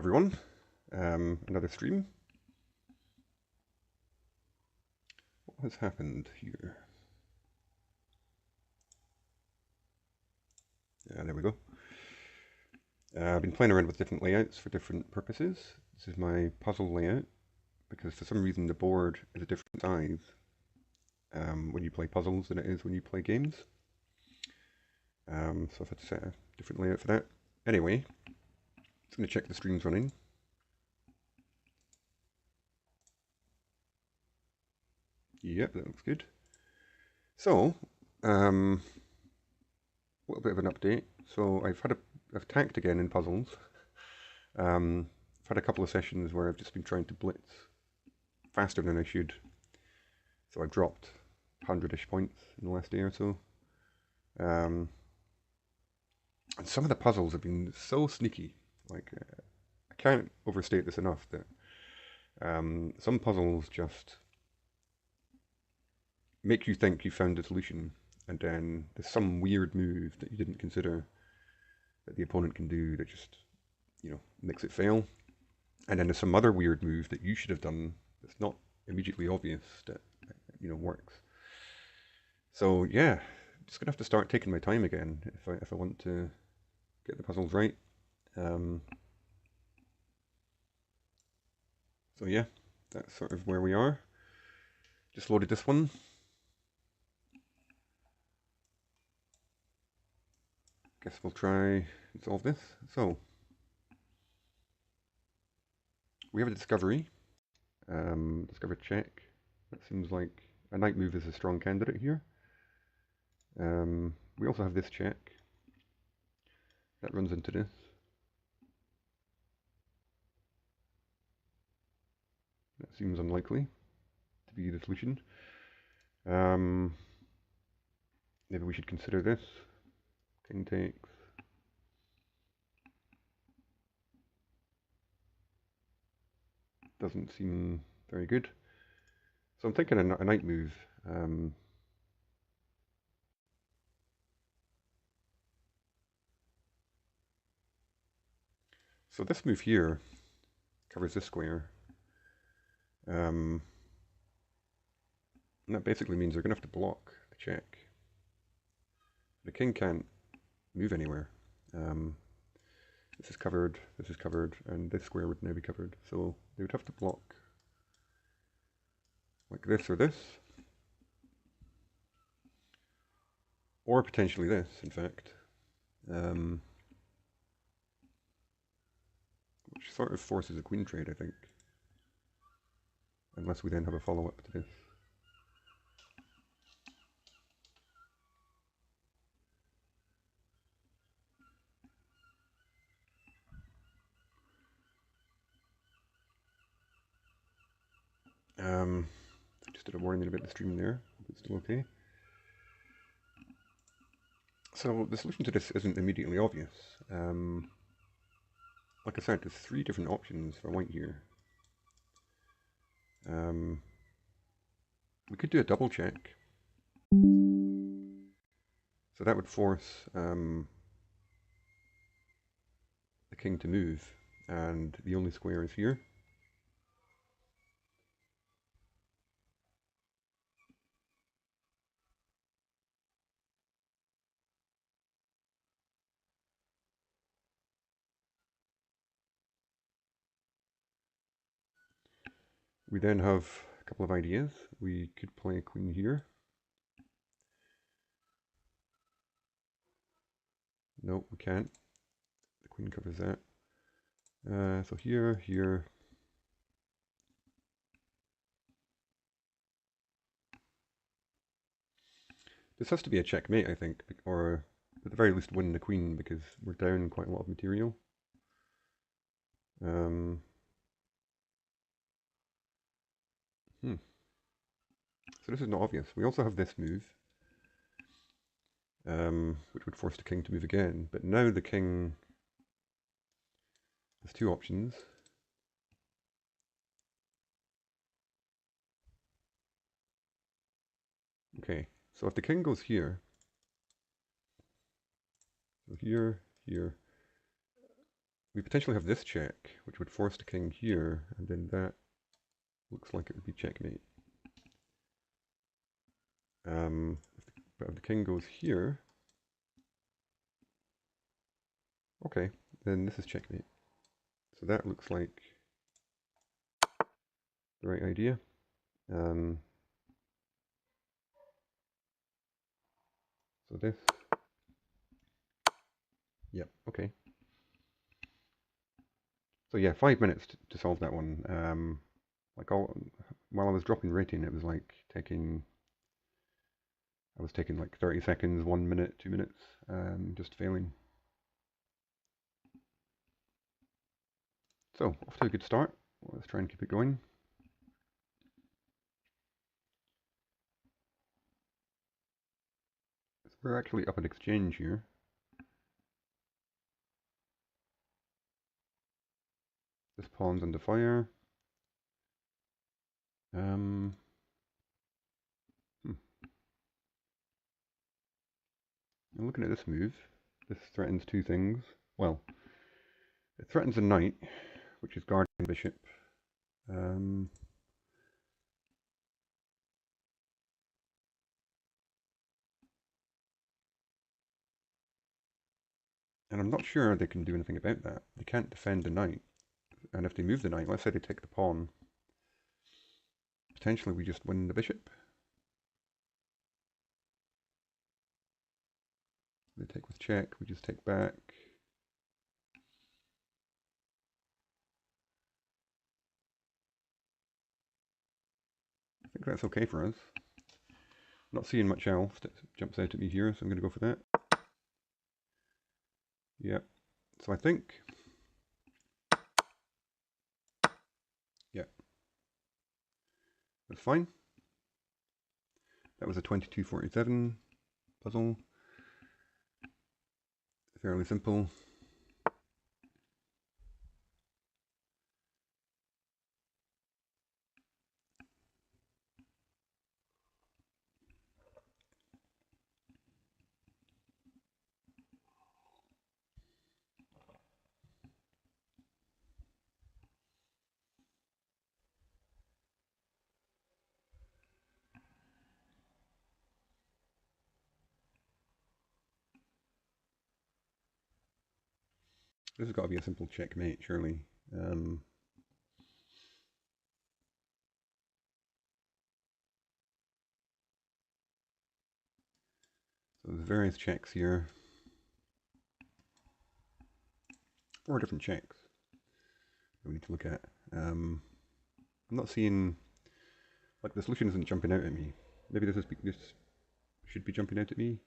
everyone. Another stream. What has happened here? There we go. I've been playing around with different layouts for different purposes. This is my puzzle layout because for some reason the board is a different size when you play puzzles than it is when you play games. So I've had to set a different layout for that. Anyway, just going to check the stream's running. Yep, that looks good. So, a little bit of an update. So I've tanked again in puzzles. I've had a couple of sessions where I've just been trying to blitz faster than I should. So I've dropped 100-ish points in the last day or so. And some of the puzzles have been so sneaky. Like, I can't overstate this enough that some puzzles just make you think you found a solution, and then there's some weird move that you didn't consider that the opponent can do that just, makes it fail. And then there's some other weird move that you should have done that's not immediately obvious that, works. So yeah, just gonna have to start taking my time again if I want to get the puzzles right. So yeah, that's sort of where we are. Just loaded this one. Guess we'll try and solve this. So we have a discovery. Discover check. That seems like a knight move is a strong candidate here. We also have this check. That runs into this. That seems unlikely to be the solution. Maybe we should consider this. King takes. Doesn't seem very good. So I'm thinking a knight move. So this move here covers this square. And that basically means they're going to have to block the check. The king can't move anywhere. This is covered, and this square would now be covered. So they would have to block like this or this. Or potentially this, in fact. Which sort of forces a queen trade, I think. Unless we then have a follow-up to this. Just did a warning about the stream there. Hope it's still okay. So the solution to this isn't immediately obvious. Like I said, there's 3 different options for white here. We could do a double check. So that would force the king to move, and the only square is here. We then have a couple of ideas. We could play a queen here. No, we can't. The queen covers that. So here, here. This has to be a checkmate, I think, or at the very least win the queen, because we're down quite a lot of material. So this is not obvious. We also have this move, which would force the king to move again. But now the king has 2 options. Okay, so if the king goes here, so here, here, we potentially have this check, which would force the king here, and then that looks like it would be checkmate. But if the king goes here, okay, then this is checkmate. So that looks like the right idea. So this, yep, okay. So yeah, 5 minutes to solve that one. While I was dropping rating, it was like I was taking like 30 seconds, 1 minute, 2 minutes, just failing. So, off to a good start. Let's try and keep it going. So we're actually up an exchange here. This pawn's under fire. I'm looking at this move. This threatens two things. Well, it threatens a knight, which is guarding the bishop. And I'm not sure they can do anything about that. They can't defend the knight. And if they move the knight, let's say they take the pawn, potentially we just win the bishop. They take with check, we just take back. I think that's okay for us. Not seeing much else that jumps out at me here, so I'm going to go for that. Yep. So I think, yeah, that's fine. That was a 2247 puzzle. Fairly simple. This has got to be a simple checkmate, surely. So there's various checks here. 4 different checks that we need to look at. I'm not seeing, like the solution isn't jumping out at me. Maybe this should be jumping out at me.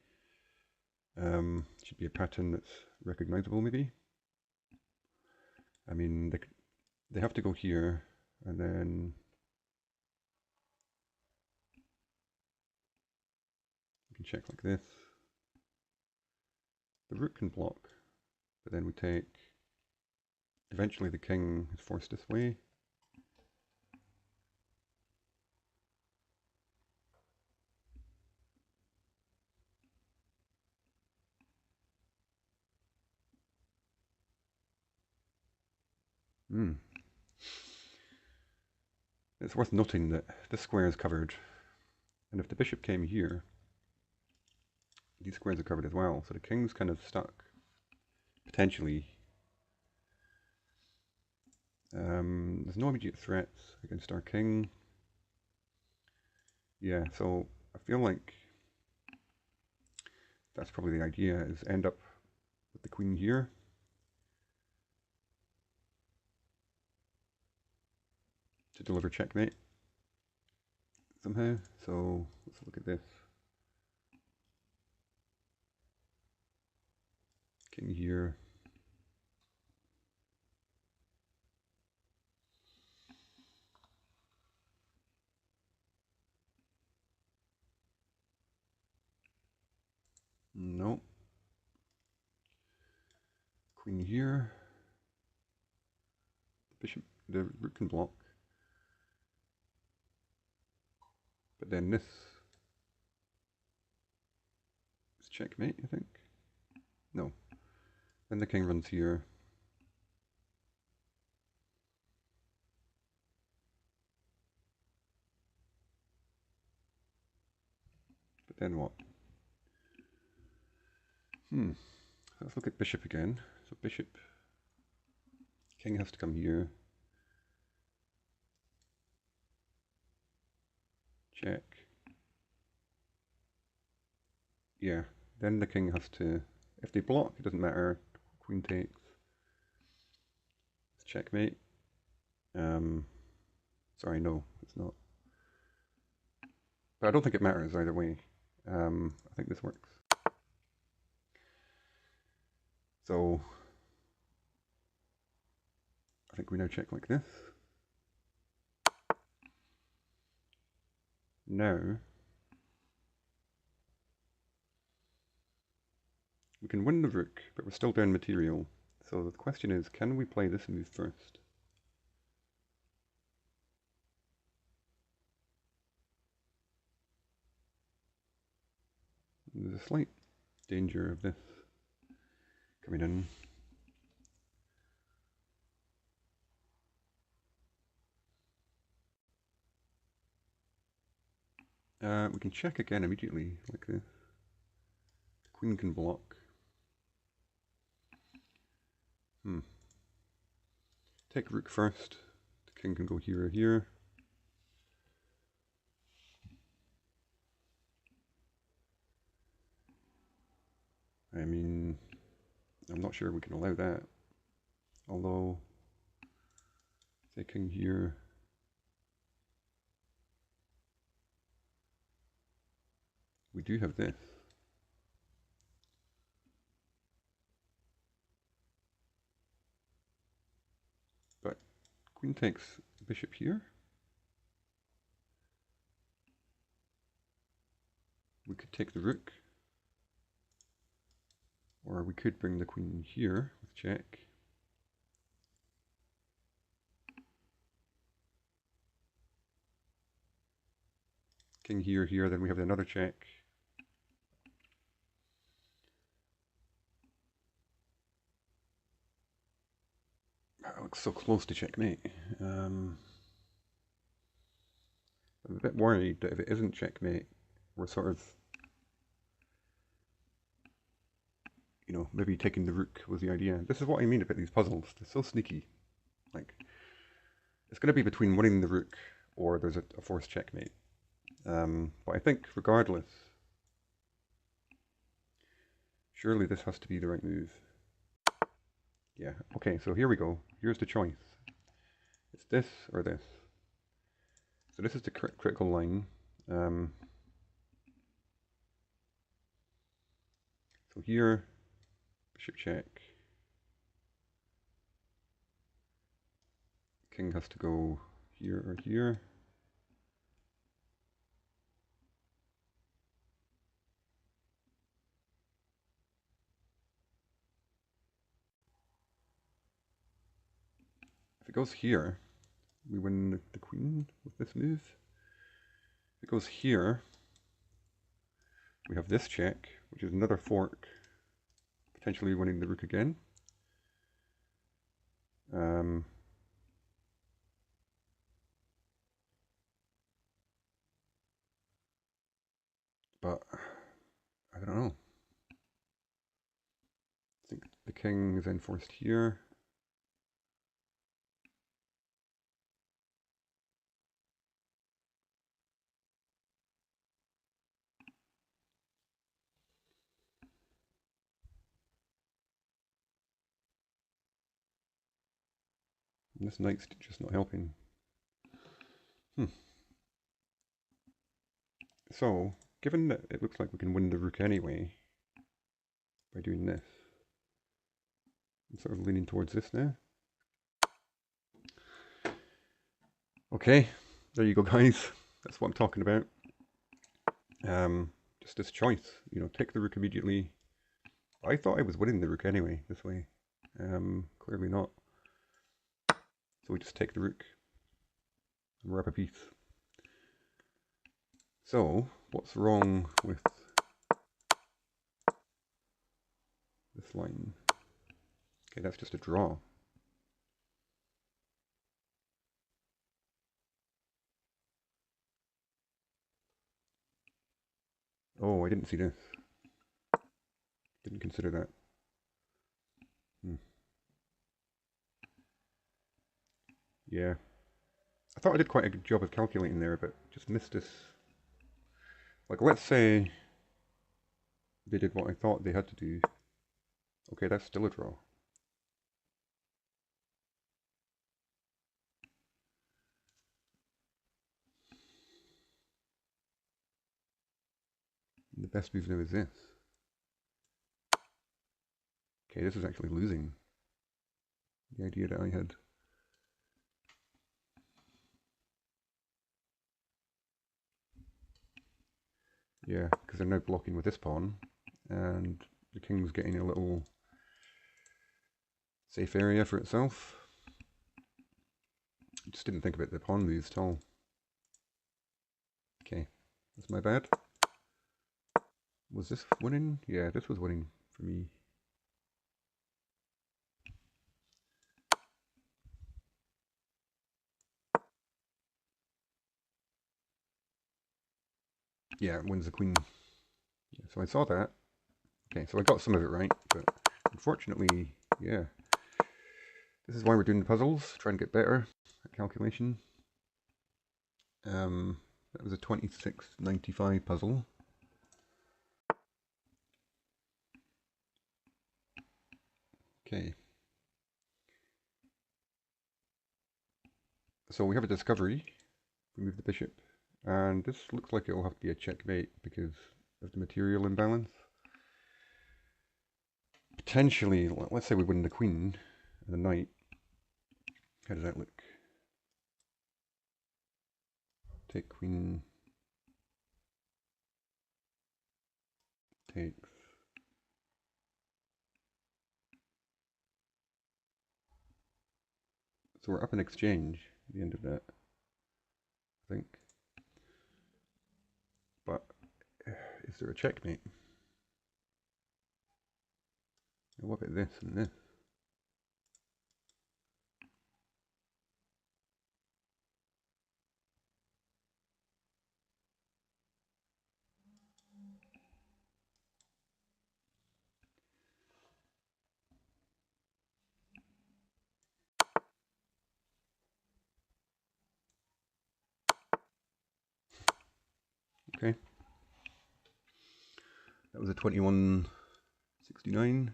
Should be a pattern that's recognizable, maybe. I mean, they have to go here, and then you can check like this. The rook can block, but then we take. Eventually, the king is forced this way. It's worth noting that this square is covered, and if the bishop came here, these squares are covered as well, so the king's kind of stuck, potentially. There's no immediate threats against our king. Yeah, so I feel like that's probably the idea, is end up with the queen here. To deliver checkmate somehow. So let's look at this. King here. No. Queen here. Bishop, the rook can block. But then this is checkmate, I think. No. Then the king runs here. But then what? Let's look at bishop again. So bishop, king has to come here. Check. Yeah, then the king has to, if they block, it doesn't matter. Queen takes. It's checkmate. Sorry, no, it's not. But I don't think it matters either way. I think this works. So I think we now check like this. Now we can win the rook, but we're still down material. So the question is, can we play this move first? There's a slight danger of this coming in. We can check again immediately, like this. The queen can block. Take rook first. The king can go here or here. I mean, I'm not sure we can allow that. Although, say king here. We do have this. But queen takes bishop here. We could take the rook. Or we could bring the queen here with check. King here, here, then we have another check. That looks so close to checkmate. I'm a bit worried that if it isn't checkmate, we're sort of, you know, maybe taking the rook was the idea. This is what I mean about these puzzles. They're so sneaky. Like, it's going to be between winning the rook or there's a forced checkmate. But I think regardless, surely this has to be the right move. Yeah, okay, so here we go. Here's the choice. It's this or this. So this is the critical line. So here, bishop check. King has to go here or here. If it goes here, we win the queen with this move. If it goes here, we have this check, which is another fork, potentially winning the rook again. But I don't know. I think the king is then forced here. And this knight's just not helping. So, given that it looks like we can win the rook anyway by doing this, I'm sort of leaning towards this now. Okay, there you go, guys. That's what I'm talking about. Just this choice, you know, take the rook immediately. I thought I was winning the rook anyway, this way. Clearly not. So we just take the rook and we're up a piece. So, what's wrong with this line? Okay, that's just a draw. Oh, I didn't see this. Didn't consider that. Yeah. I thought I did quite a good job of calculating there, but just missed this. Like, let's say they did what I thought they had to do. Okay, that's still a draw. And the best move now is this. Okay, this is actually losing the idea that I had. Yeah, because they're now blocking with this pawn, and the king's getting a little safe area for itself. I just didn't think about the pawn moves at all. Okay, that's my bad. Was this winning? Yeah, this was winning for me. Yeah, it wins the queen. Yeah, so I saw that. Okay, so I got some of it right, but unfortunately, yeah. This is why we're doing the puzzles, trying to get better at calculation. That was a 2695 puzzle. Okay. So we have a discovery. Remove the bishop. And this looks like it will have to be a checkmate because of the material imbalance. Potentially, let's say we win the queen and the knight. How does that look? Take queen. Takes. So we're up in exchange at the end of that, I think. But is there a checkmate? What about this and this? Okay. That was a 2169.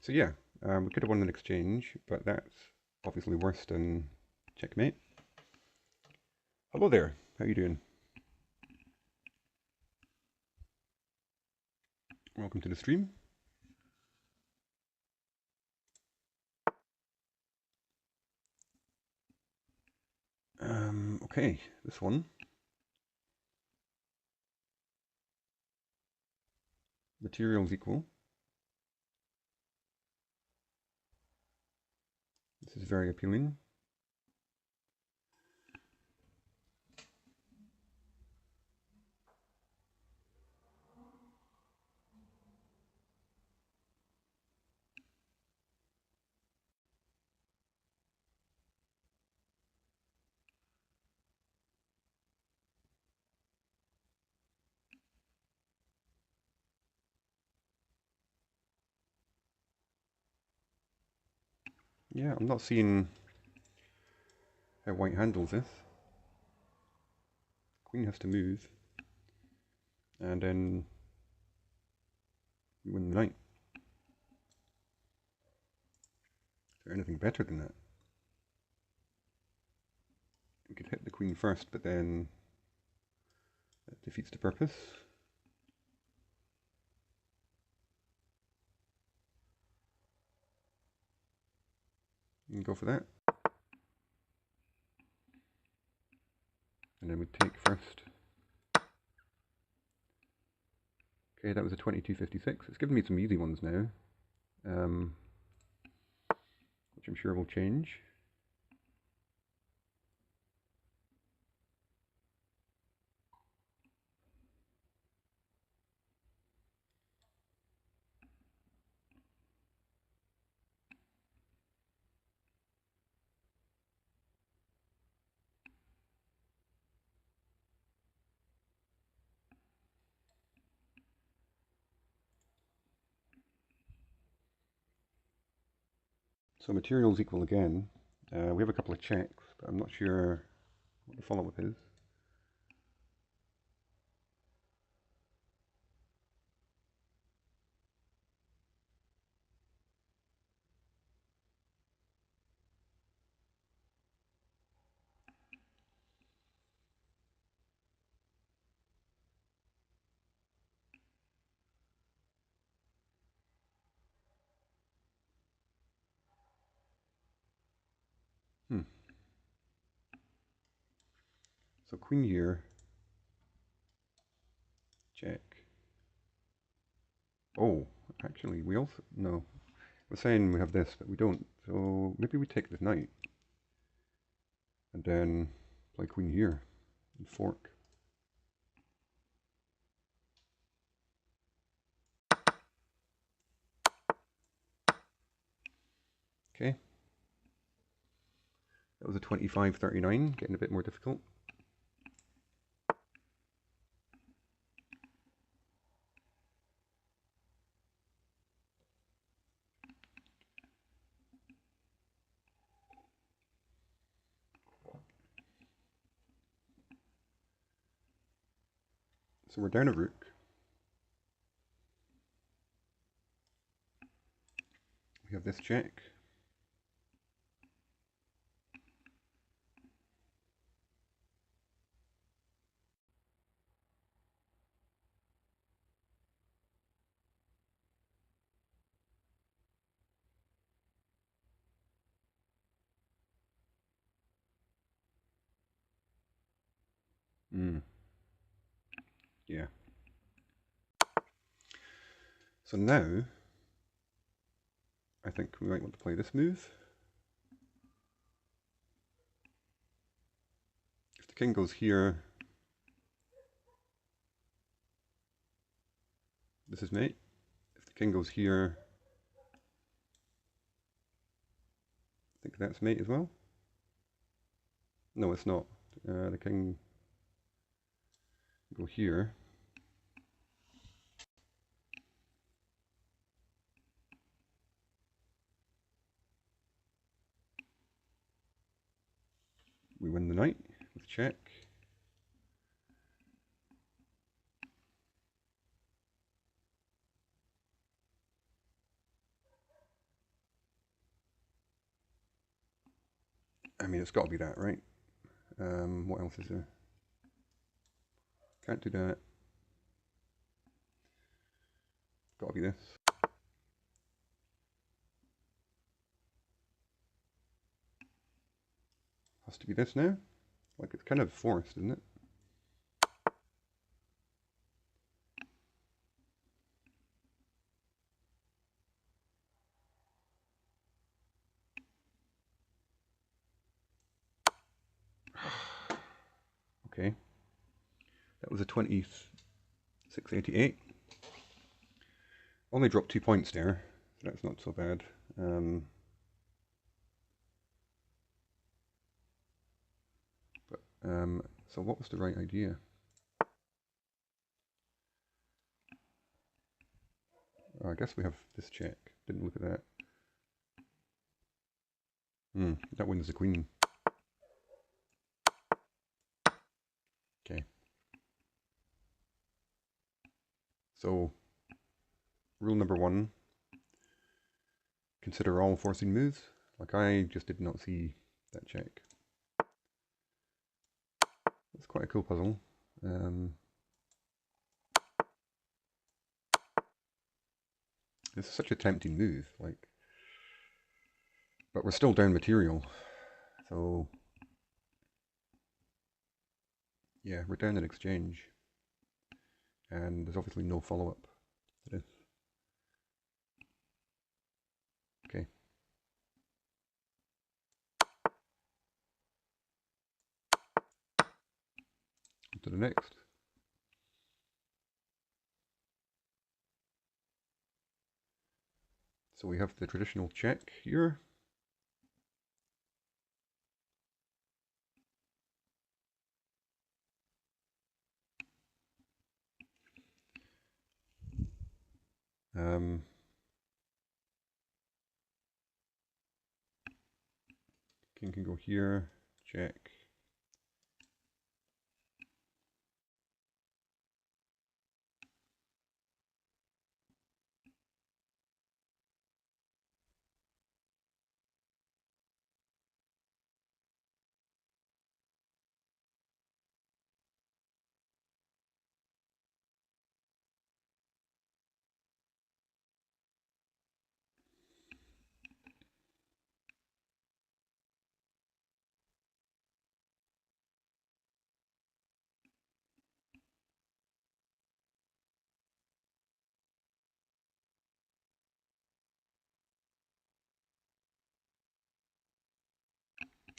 So yeah, we could have won an exchange, but that's obviously worse than checkmate. Hello there, how you doing? Welcome to the stream. Okay, this one. Materials equal. This is very appealing. Yeah, I'm not seeing how white handles this. Queen has to move, and then you win the knight. Is there anything better than that? We could hit the queen first, but then that defeats the purpose. You can go for that. And then we take first. Okay, that was a 2256. It's given me some easy ones now, which I'm sure will change. So materials equal again. We have a couple of checks, but I'm not sure what the follow-up is. So queen here, check. Oh, actually, we also, no. We're saying we have this, but we don't. So maybe we take this knight. And then play queen here and fork. Okay. That was a 25-39, getting a bit more difficult. So we're down a rook. We have this check. Yeah. So now, I think we might want to play this move. If the king goes here, this is mate. If the king goes here, I think that's mate as well. No, it's not. The king go here. We win the knight with check. I mean, it's got to be that, right? What else is there? Can't do that. Got to be this. Has to be this now. Like, it's kind of forced, isn't it? Okay. That was a 2688. Only dropped 2 points there. So that's not so bad. So what was the right idea? Oh, I guess we have this check. Didn't look at that. That wins the queen. Okay. So, rule number 1, consider all forcing moves. Like, I just did not see that check. That's quite a cool puzzle. This is such a tempting move, like, but we're still down material. So, yeah, we're down in exchange. And there's obviously no follow-up to this. Okay. On to the next. So we have the traditional check here. King can go here, check.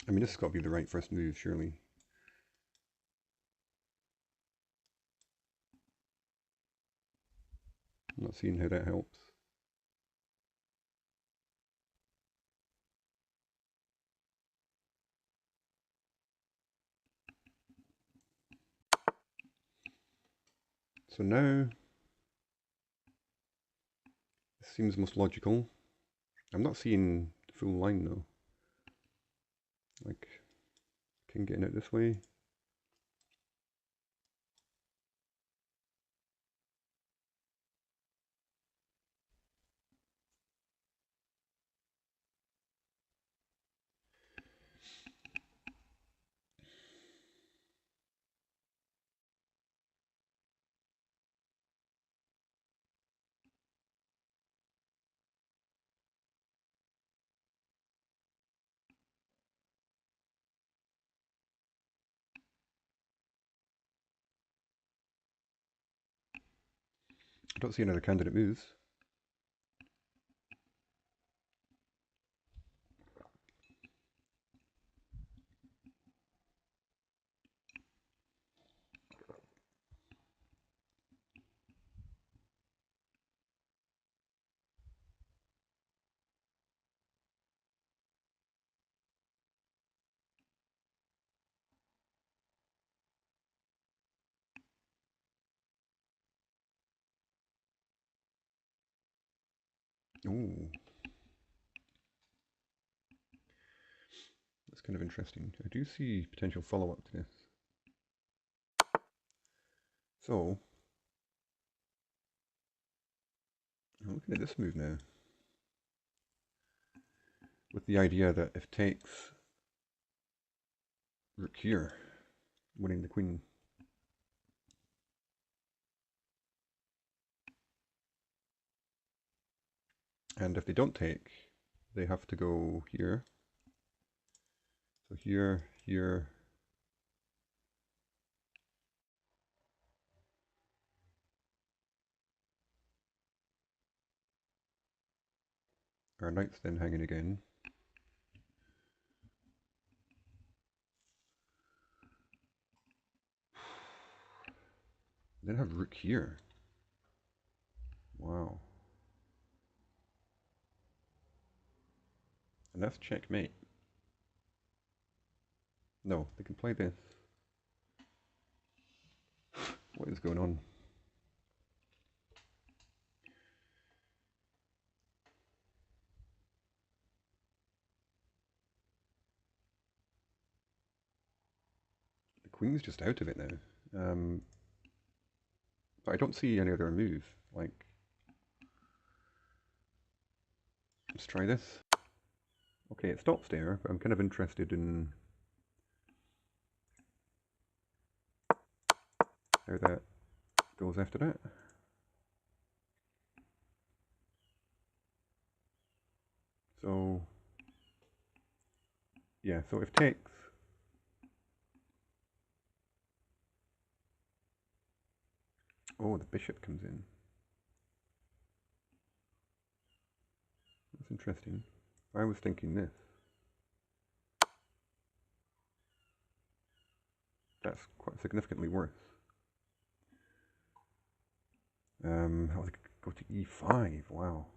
I mean, this has got to be the right first move, surely. I'm not seeing how that helps. So now, this seems most logical. I'm not seeing the full line though. Like, king getting it this way. I don't see another candidate moves. Ooh. That's kind of interesting. I do see potential follow-up to this. So, I'm looking at this move now. With the idea that if takes, rook here, winning the queen. And if they don't take, they have to go here. So here, here. Our knight's then hanging again. Then have rook here. Wow. And that's checkmate. No, they can play this. What is going on? The queen's just out of it now. But I don't see any other move. Like, let's try this. Okay, it stops there, but I'm kind of interested in how that goes after that. So, yeah, so if takes, oh, the bishop comes in. That's interesting. I was thinking this. That's quite significantly worse. How would go to e5? Wow.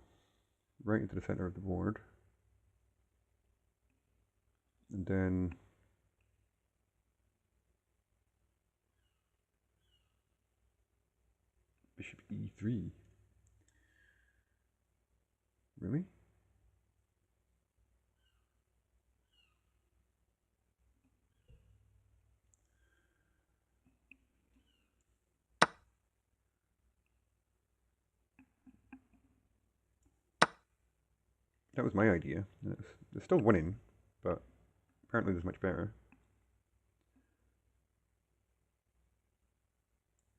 Right into the center of the board. And then bishop e3. Really? That was my idea. It's still winning, but apparently there's much better.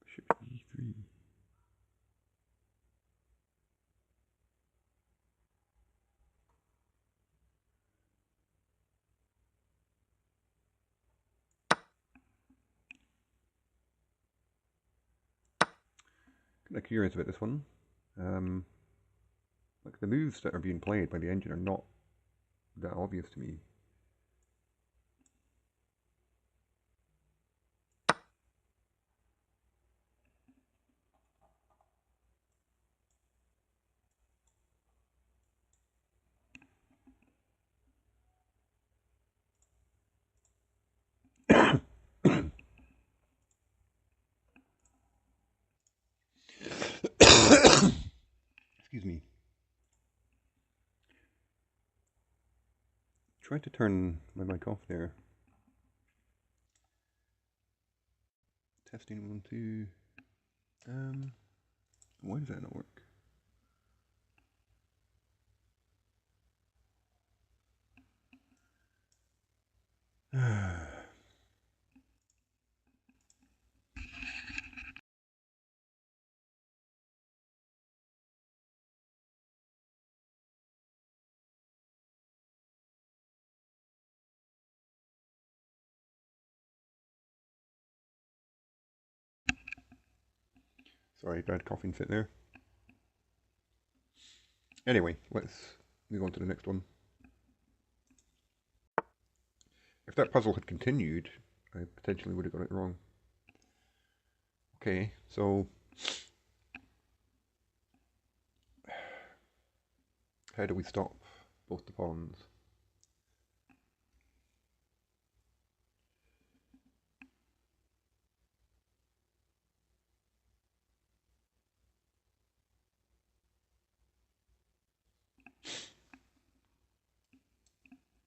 Bishop e3. Kind of curious about this one. Like the moves that are being played by the engine are not that obvious to me. Excuse me. Try to turn my mic off there. Testing 1, 2. Why does that not work? Sorry, bad coughing fit there. Anyway, let's move on to the next one. If that puzzle had continued, I potentially would have got it wrong. Okay, so how do we stop both the pawns?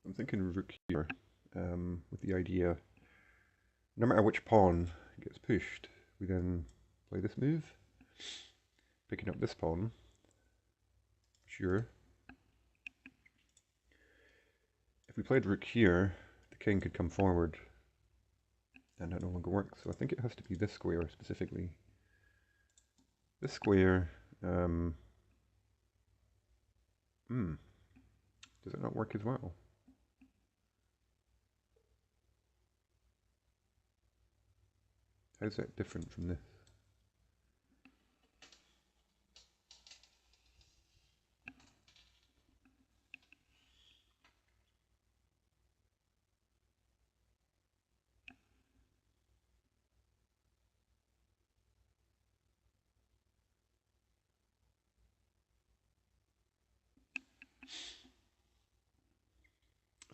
I'm thinking rook here, with the idea, no matter which pawn gets pushed, we then play this move, picking up this pawn. Sure. If we played rook here, the king could come forward, and that no longer works. So I think it has to be this square specifically. This square, does it not work as well? How is that different from this?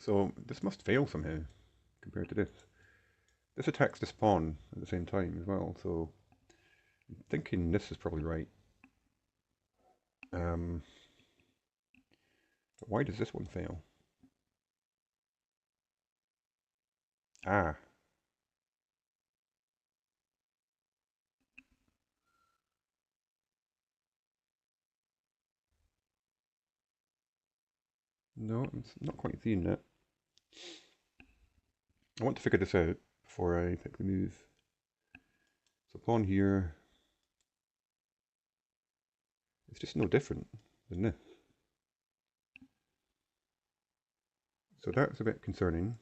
So this must fail somehow compared to this. This attacks this pawn at the same time as well, so I'm thinking this is probably right. But why does this one fail? Ah. No, I'm not quite seeing that. I want to figure this out before I pick the move. So pawn here. It's just no different than this. So that's a bit concerning.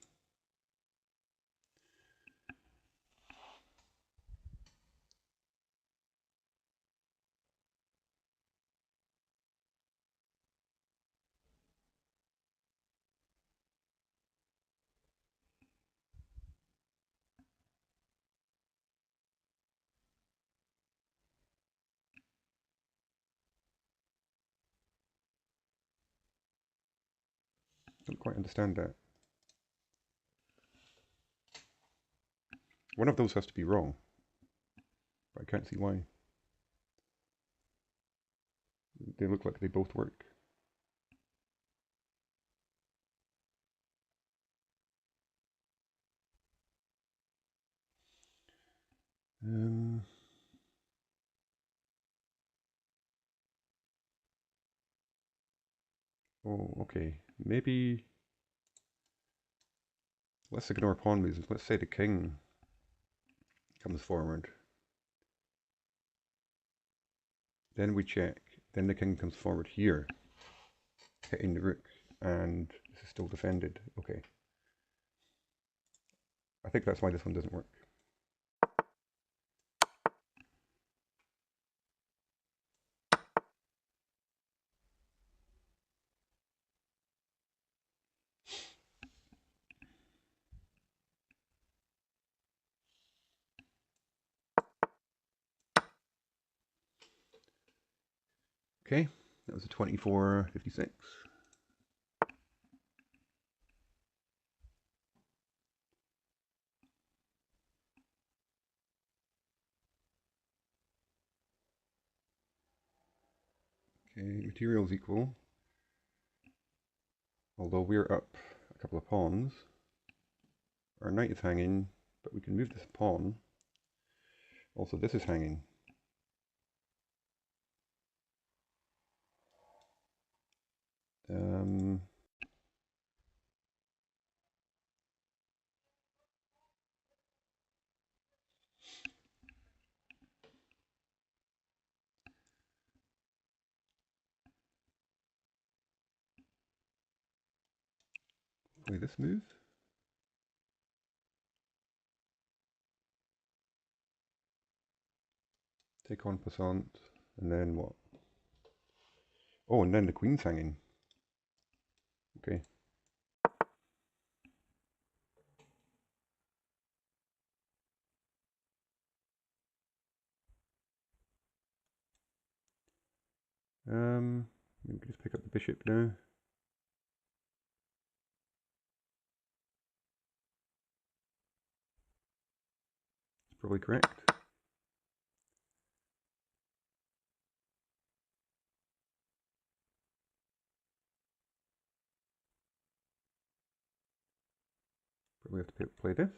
Don't quite understand that. One of those has to be wrong, but I can't see why. They look like they both work. Um, Oh, okay. Maybe let's ignore pawn moves. Let's say the king comes forward. Then we check. Then the king comes forward here, hitting the rook, and this is still defended. Okay. I think that's why this one doesn't work. Okay, that was a 24-56. Okay, materials equal. Although we're up a couple of pawns, our knight is hanging, but we can move this pawn. Also, this is hanging. Um, Play this move. Take on passant, and then what? Oh, and then the queen's hanging. Okay. We can just pick up the bishop now. It's probably correct. Probably have to play this.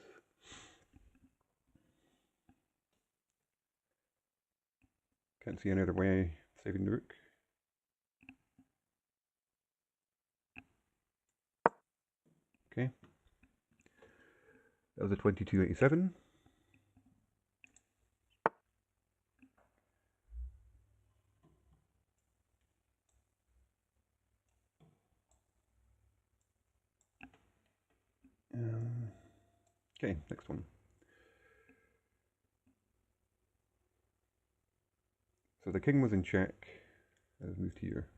Can't see any other way of saving the rook. Okay. That was a 22-87. Okay, next one. So the king was in check. Let's move here.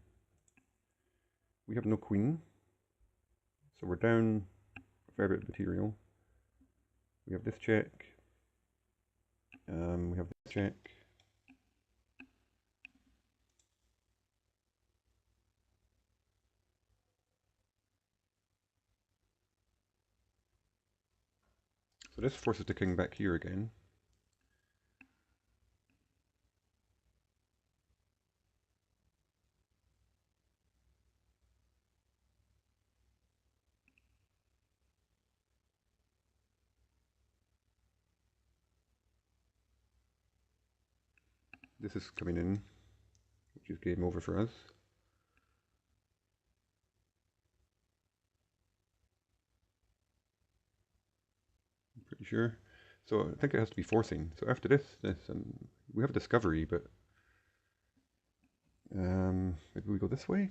We have no queen, so we're down a fair bit of material. We have this check. We have this check. So this forces the king back here again. This is coming in, which is game over for us. I'm pretty sure. So I think it has to be forcing. So after this, and we have a discovery, but maybe we go this way?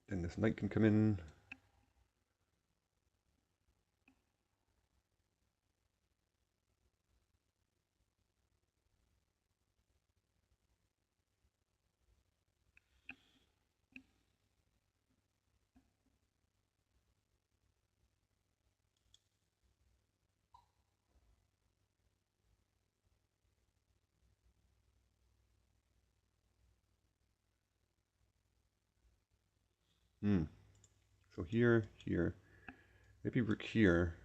Then this knight can come in. So here, here. Maybe rook here.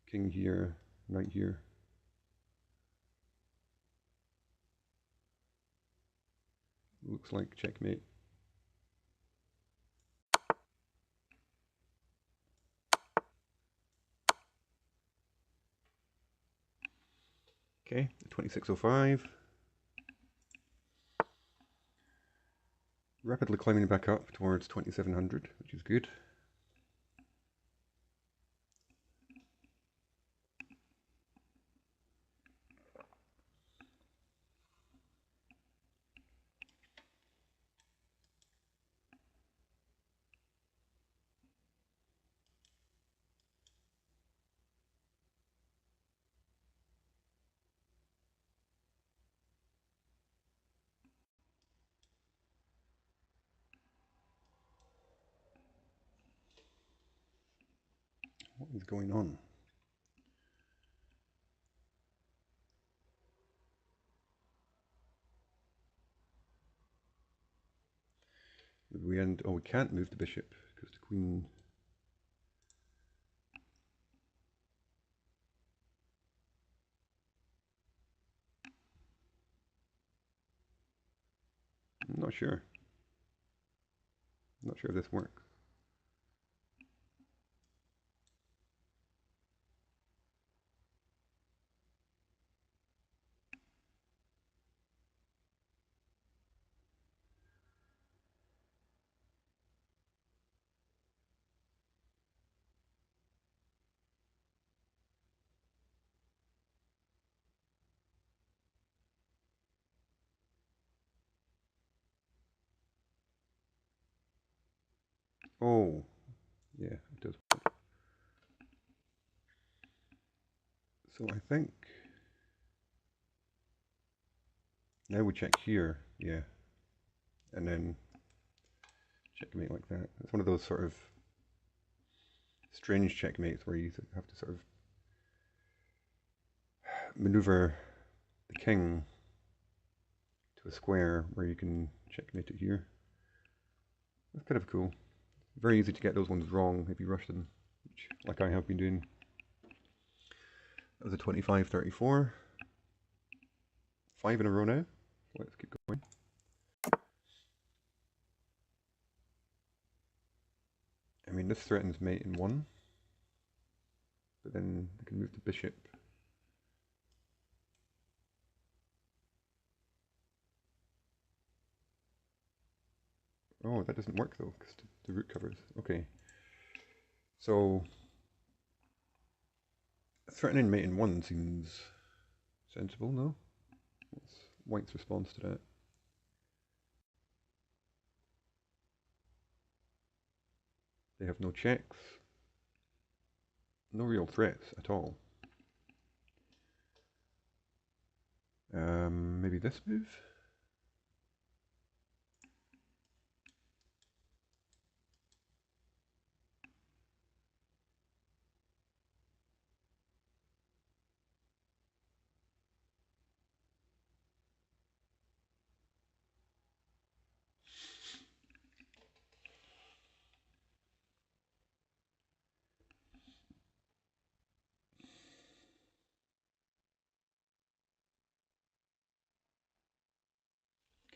King here, knight here. Looks like checkmate. Okay, 2605. Rapidly climbing back up towards 2700, which is good. What is going on? We end. Oh, we can't move the bishop because the queen. I'm not sure. I'm not sure if this works. Oh, yeah, it does. So I think now we check here, yeah, and then checkmate like that. It's one of those sort of strange checkmates where you have to sort of maneuver the king to a square where you can checkmate it here. That's kind of cool. Very easy to get those ones wrong if you rush them, which, like I have been doing. That was a 25-34. 5 in a row now. Let's keep going. I mean, this threatens mate in 1, but then they can move the bishop. Oh, that doesn't work though, because the rook covers. Okay. So, threatening mate in 1 seems sensible, no? What's White's response to that? They have no checks. No real threats at all. Maybe this move?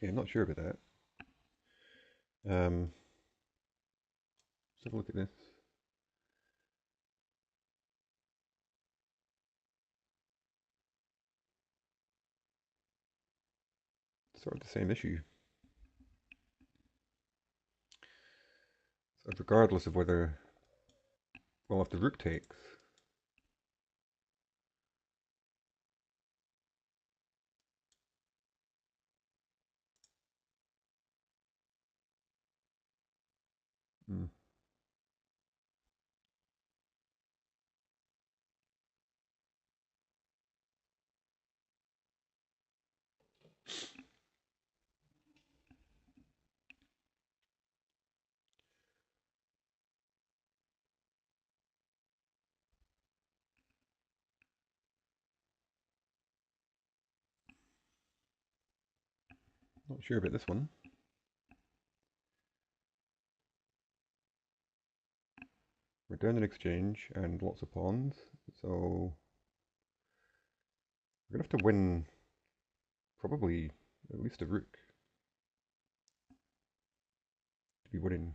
Okay, I'm not sure about that. Let's have a look at this. Sort of the same issue. So regardless of whether, well, if the rook takes, hmm, not sure about this one. We're down in exchange and lots of pawns, so we're gonna have to win probably at least a rook to be winning.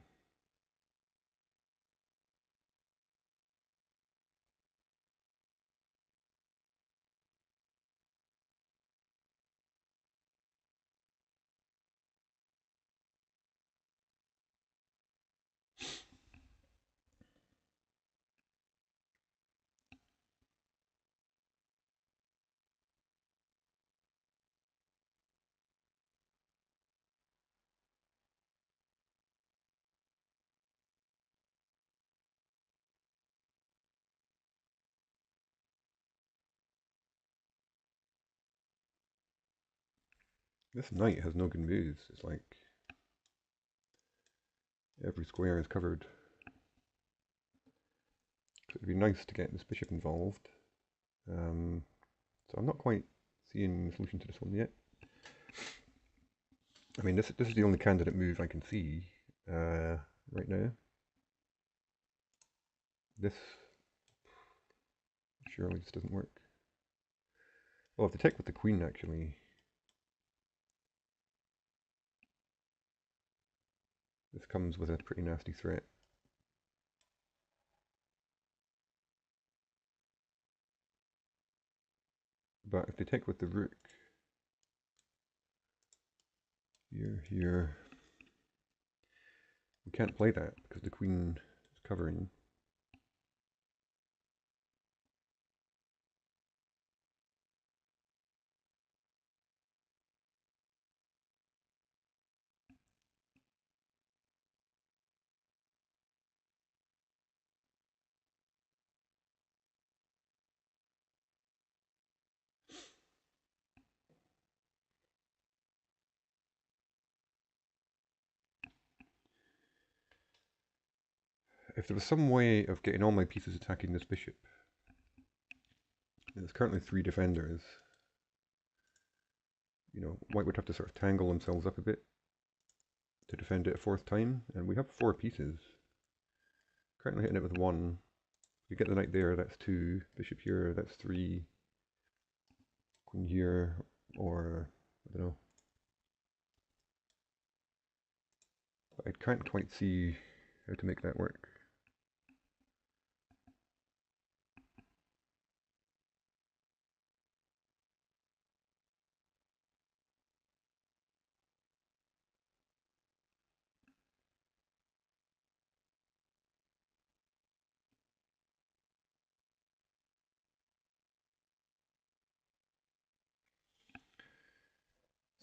This knight has no good moves. It's like every square is covered. So it'd be nice to get this bishop involved. So I'm not quite seeing the solution to this one yet. I mean, this is the only candidate move I can see right now. This surely this doesn't work. Well, if they take with the queen, actually, this comes with a pretty nasty threat. But if they take with the rook, here, we can't play that because the queen is covering. If there was some way of getting all my pieces attacking this bishop, there's currently 3 defenders. You know, white would have to sort of tangle themselves up a bit to defend it a 4th time, and we have 4 pieces. Currently hitting it with 1. If we get the knight there, that's 2. Bishop here, that's 3. Queen here, or I don't know. But I can't quite see how to make that work.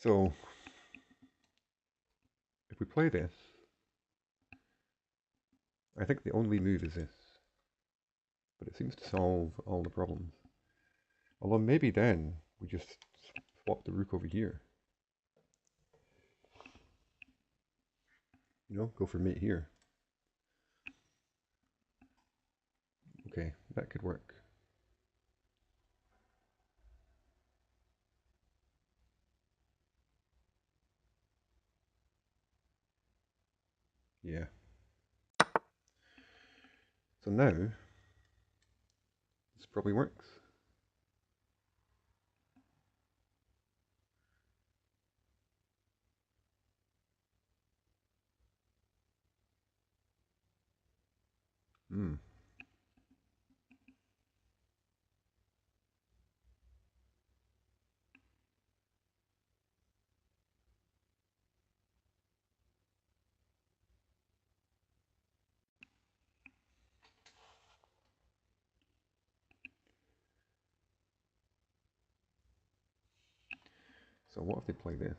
So, if we play this, I think the only move is this. But it seems to solve all the problems. Although maybe then we just swap the rook over here. You know, go for mate here. Okay, that could work. Yeah. So now, this probably works. Hmm. So what if they play this?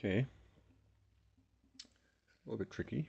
Okay. A little bit tricky.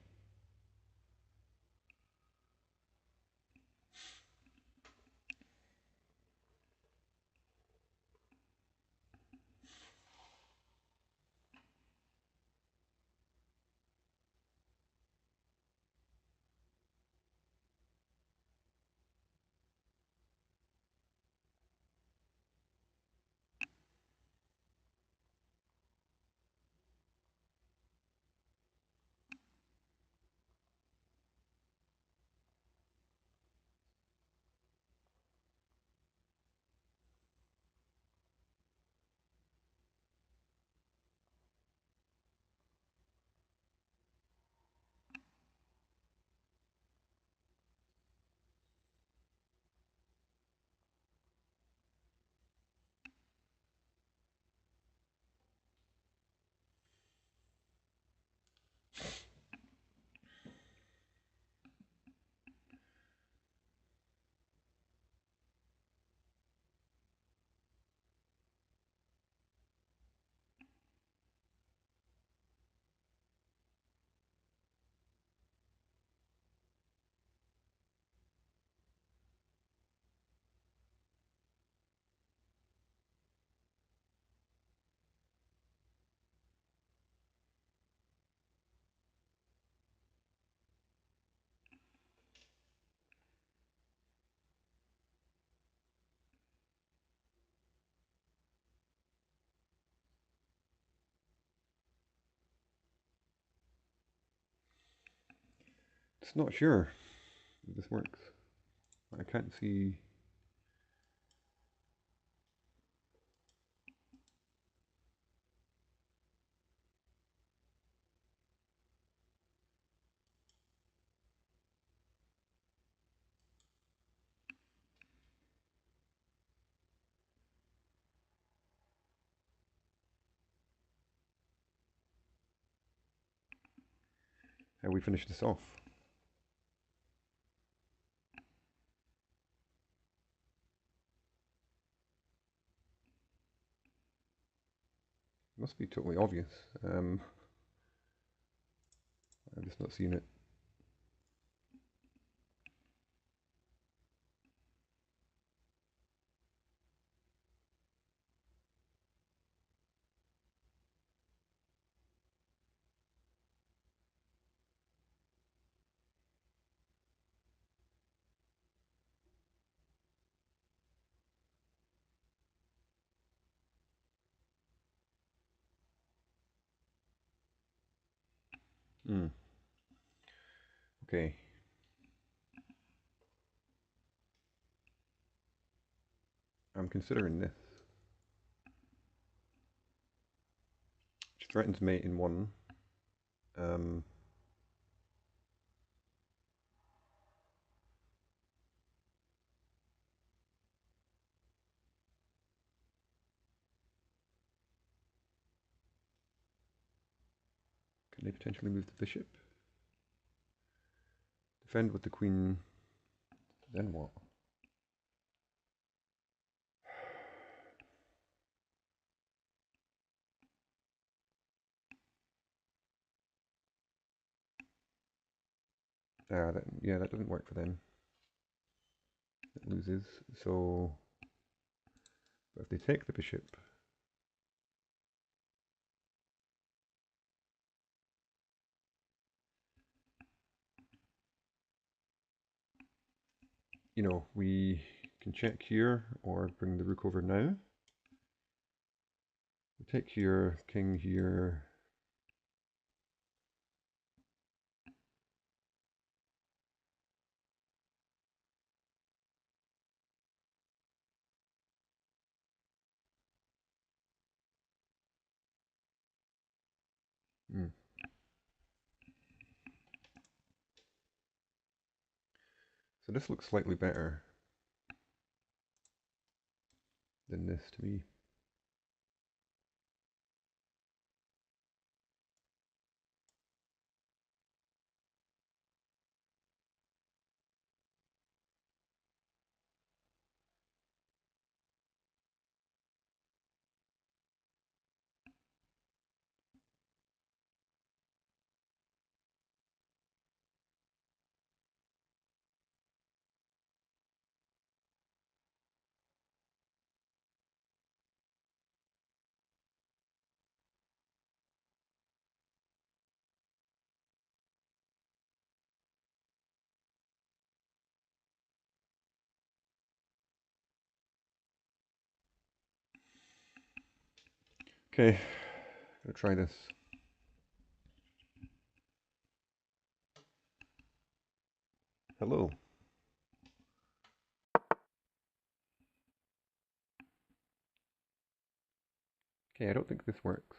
Just not sure if this works. I can't see. How we finish this off. Must be totally obvious. I'm just not seeing it. Mm. Okay. I'm considering this. She threatens mate in one. Um, can they potentially move the bishop? Defend with the queen. Then what? Yeah, that doesn't work for them. It loses. So, but if they take the bishop, you know, we can check here or bring the rook over now. We take here, king here. Mm. So this looks slightly better than this to me. Okay, gonna try this. Hello. Okay, I don't think this works.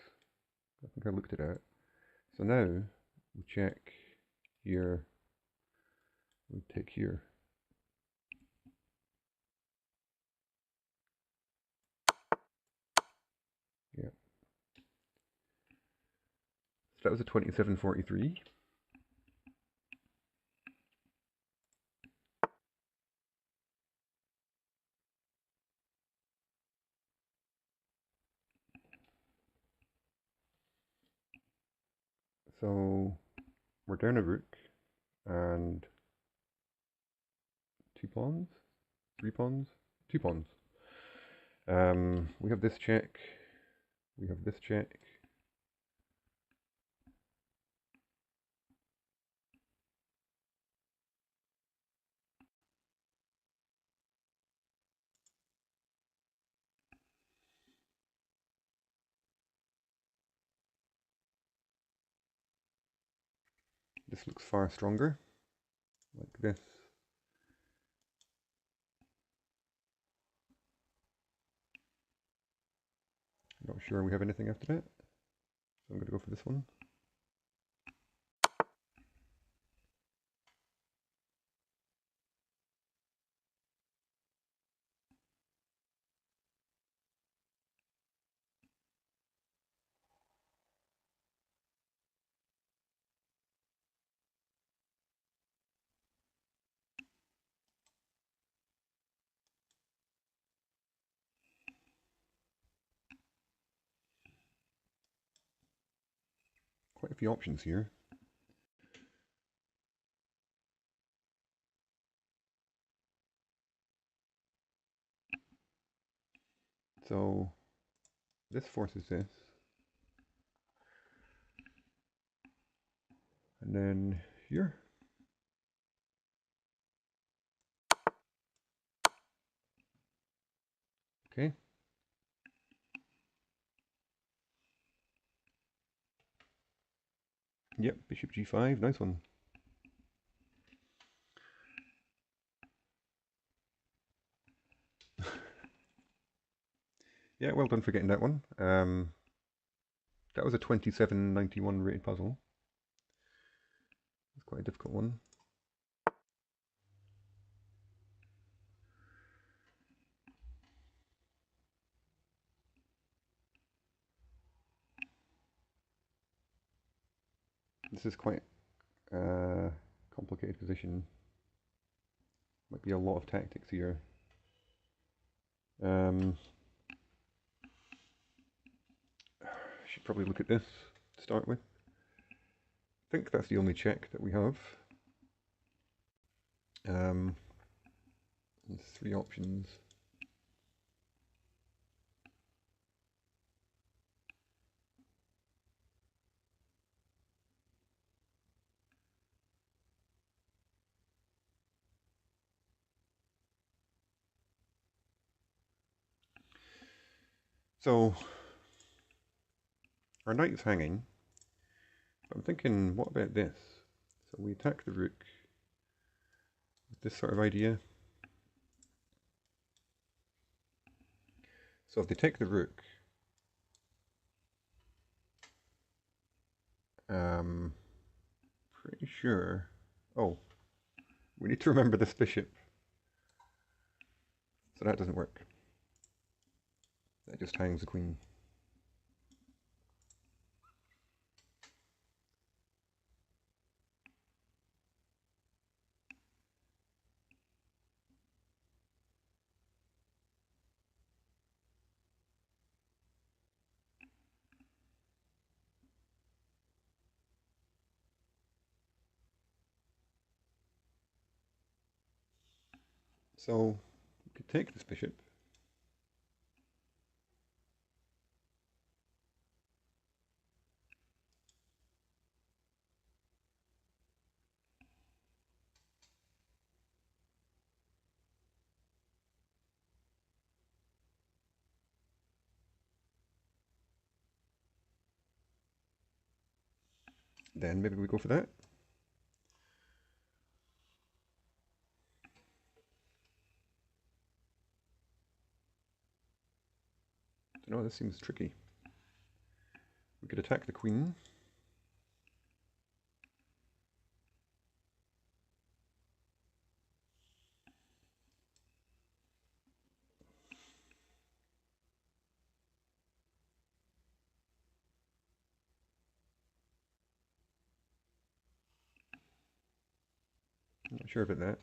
I think I looked it out. So now we check here, we take here. Yeah. So that was a 2743. So we're down a rook and 2 pawns, 3 pawns, 2 pawns. We have this check, we have this check. This looks far stronger. this. Not sure we have anything after that, so I'm going to go for this one. Quite a few options here. So this forces this. And then here. Okay. Yep, bishop g5, nice one. Yeah, well done for getting that one. That was a 2791 rated puzzle. It's quite a difficult one. This is quite a complicated position. Might be a lot of tactics here. Should probably look at this to start with. I think that's the only check that we have. There's 3 options. So our knight is hanging. I'm thinking, what about this? So we attack the rook with this sort of idea. So if they take the rook, pretty sure. Oh, we need to remember this bishop. So that doesn't work. That just hangs the queen. So we could take this bishop. Then maybe we go for that. Don't know, this seems tricky. We could attack the queen. I'm not sure about that.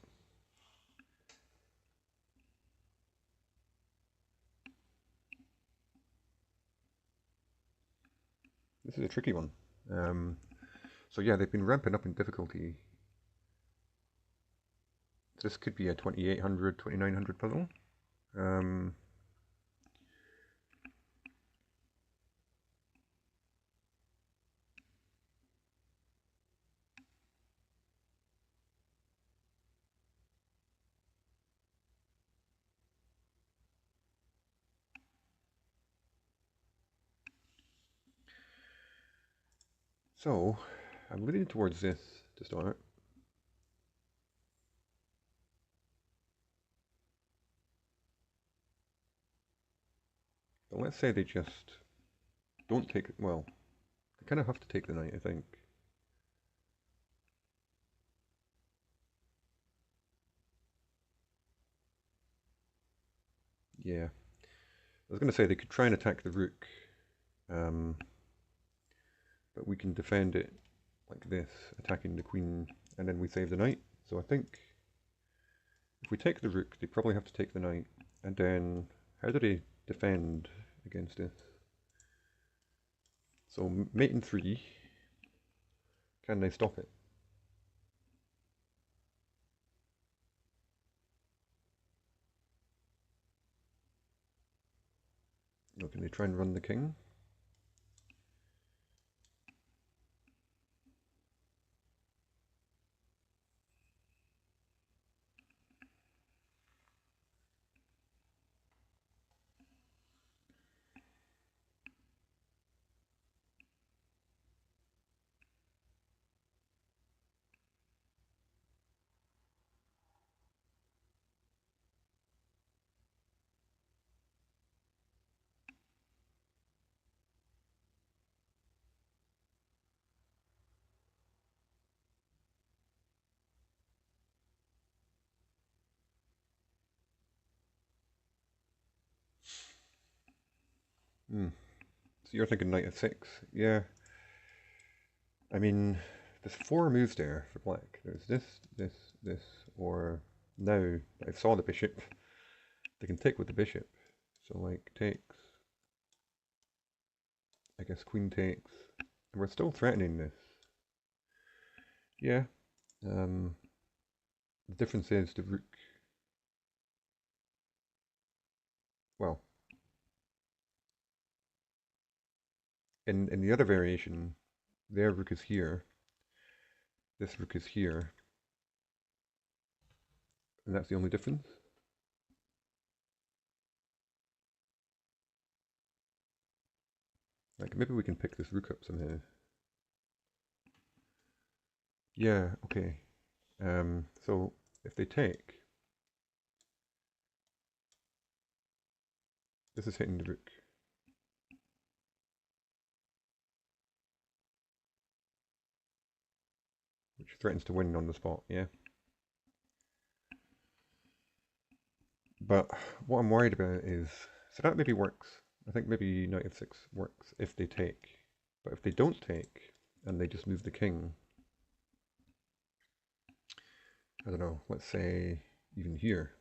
This is a tricky one. So yeah, they've been ramping up in difficulty. This could be a 2800, 2900 puzzle. So I'm leaning towards this to start. But let's say they just don't take, well, they kind of have to take the knight, I think. Yeah. I was going to say they could try and attack the rook, but we can defend it like this, attacking the queen, and then we save the knight. So I think if we take the rook, they probably have to take the knight. And then, how do they defend against this? So mate in 3, can they stop it? Or can they try and run the king? Hmm. So you're thinking knight of 6. Yeah. I mean, there's 4 moves there for black. There's this, or now I saw the bishop, they can take with the bishop. So like takes, I guess queen takes, and we're still threatening this. Yeah. The difference is the rook. Well, in the other variation, their rook is here, this rook is here, and that's the only difference. Like maybe we can pick this rook up somehow. Yeah, okay. So if they take, this is hitting the rook. Which threatens to win on the spot, yeah. But what I'm worried about is, so that maybe works. I think maybe knight f6 works if they take. But if they don't take, and they just move the king, I don't know, let's say even here.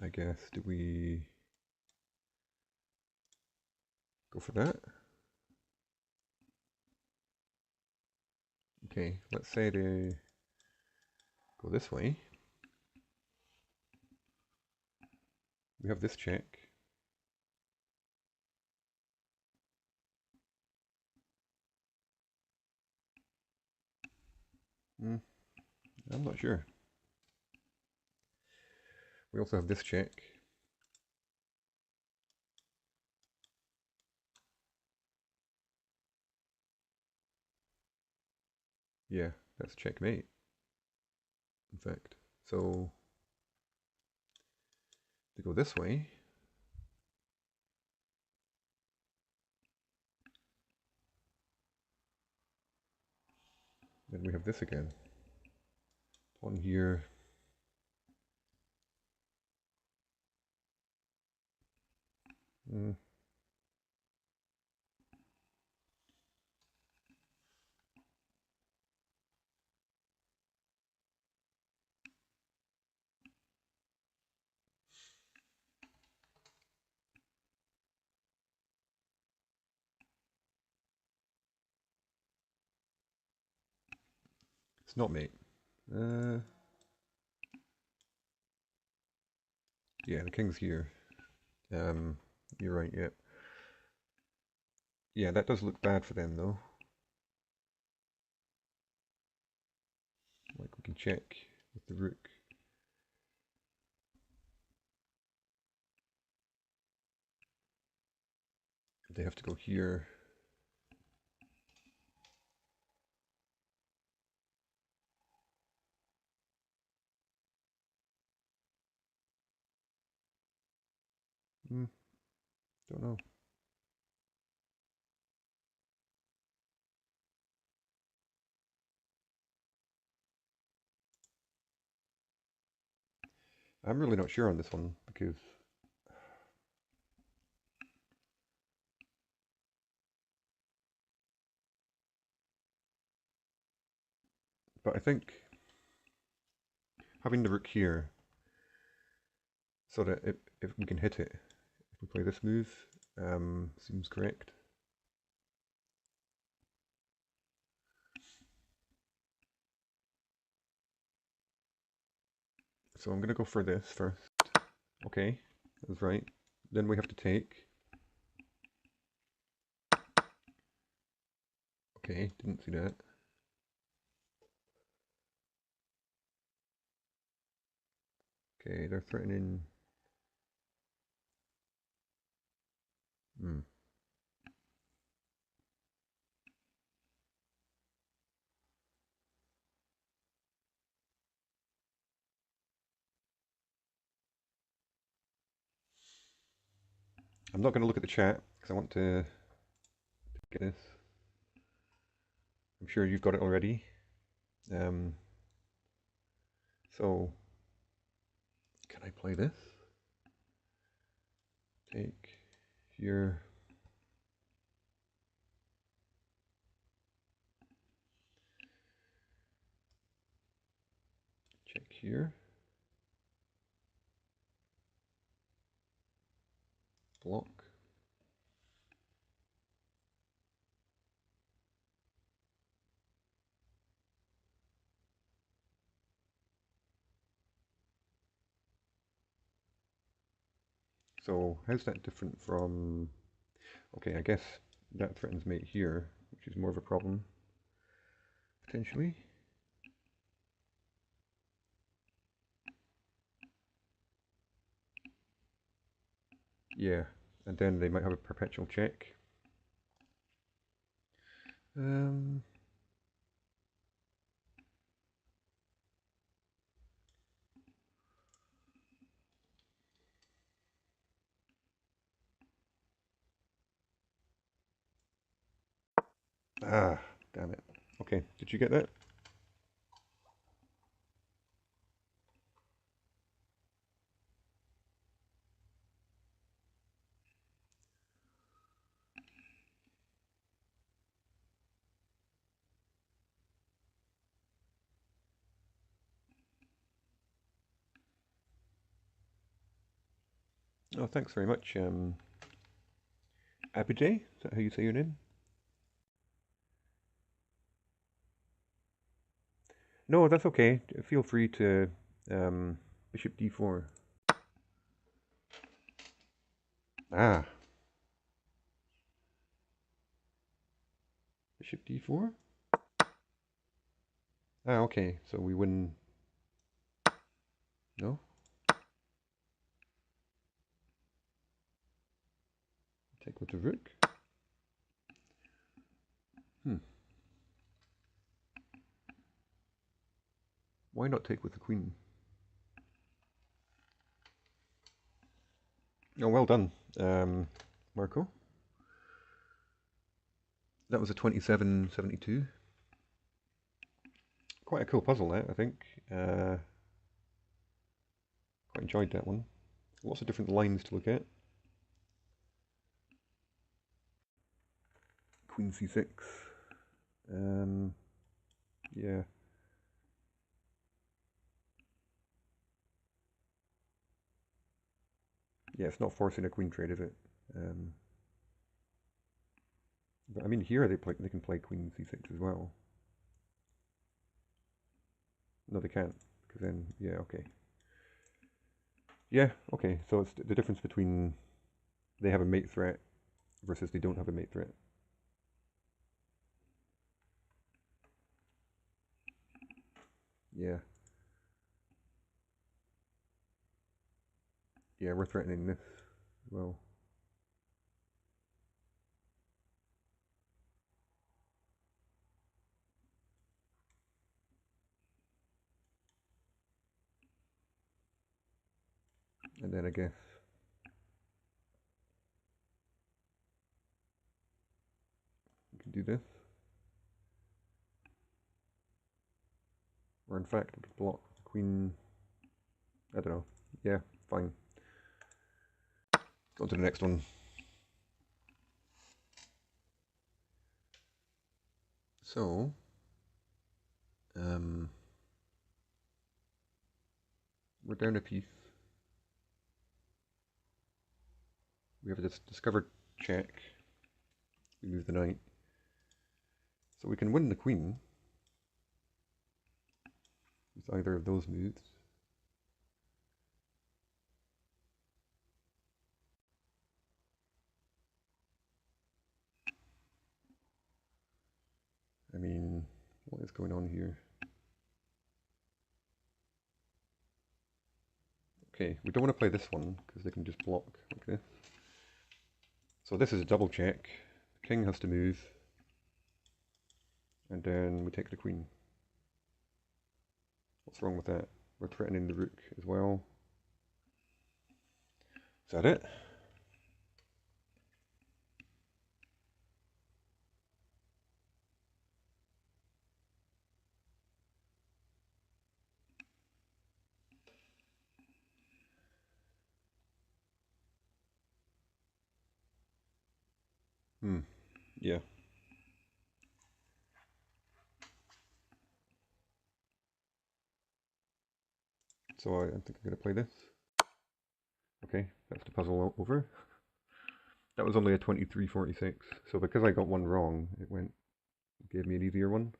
I guess, do we go for that? Okay, let's say they go this way. We have this check. I'm not sure. We also have this check. Yeah, that's checkmate, in fact. So, to go this way, then we have this again. Pawn here. It's not mate. Yeah, the king's here. You're right, yeah. Yeah, that does look bad for them, though. Like, we can check with the rook. They have to go here. Don't know. I'm really not sure on this one because but I think having the rook here so that if we can hit it, if we play this move, seems correct. So I'm going to go for this first. Okay, that's right. Then we have to take. Okay, didn't see that. Okay, they're threatening. Hmm. I'm not going to look at the chat because I want to get this. I'm sure you've got it already. So, can I play this? Take here. Check here. Block. So how's that different from... Okay, I guess that threatens mate here, which is more of a problem, potentially. Yeah, and then they might have a perpetual check. Ah, damn it. Okay, did you get that? Oh, thanks very much. Abide, is that how you say your name? No, that's okay. Feel free to bishop d4. Ah, bishop d4? Ah, okay, so we win. No? Take with the rook. Hmm. Why not take with the queen? Oh, well done, Marco. That was a 2772. Quite a cool puzzle, that, I think. Quite enjoyed that one. Lots of different lines to look at. Queen c6. Yeah. Yeah, it's not forcing a queen trade, is it? But I mean, here they can play queen c6 as well. No, they can't, because then, yeah, okay. Yeah, okay, so it's the difference between they have a mate threat versus they don't have a mate threat. Yeah. Yeah, we're threatening this as well. And then I guess can do this. Or in fact, we could block the queen. I don't know. Yeah, fine. On to the next one. So, we're down a piece. We have a discovered check. We move the knight. So we can win the queen with either of those moves. I mean, what is going on here? Okay, we don't want to play this one because they can just block like this. So this is a double check. The king has to move. And then we take the queen. What's wrong with that? We're threatening the rook as well. Is that it? Yeah. So I think I'm going to play this. Okay, that's the puzzle over. That was only a 23-46. So because I got one wrong, it gave me an easier one.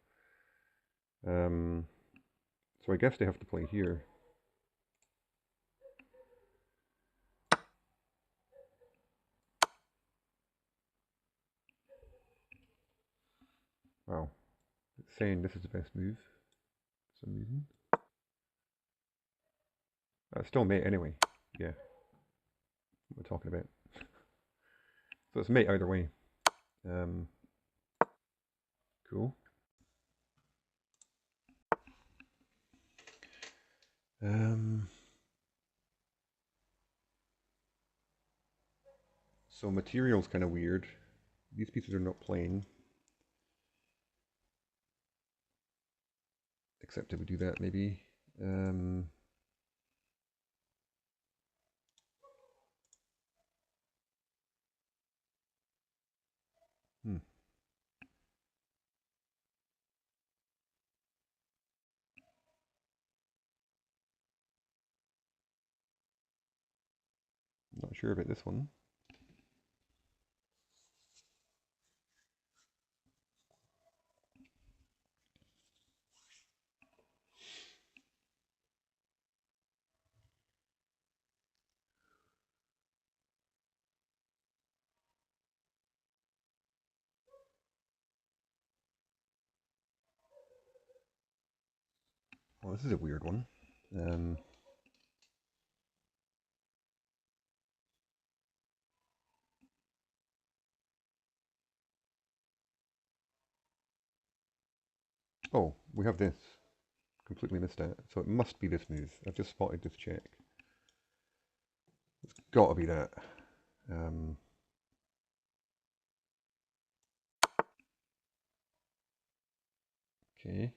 So I guess they have to play here. Wow. It's saying this is the best move for some reason. Still mate anyway. Yeah. What we're talking about. So it's mate either way. Cool. So material's kind of weird. These pieces are not plain. Except if we do that, maybe. Not sure about this one. Oh, this is a weird one. Oh, we have this. Completely missed it. So it must be this move. I've just spotted this check. It's got to be that. Okay.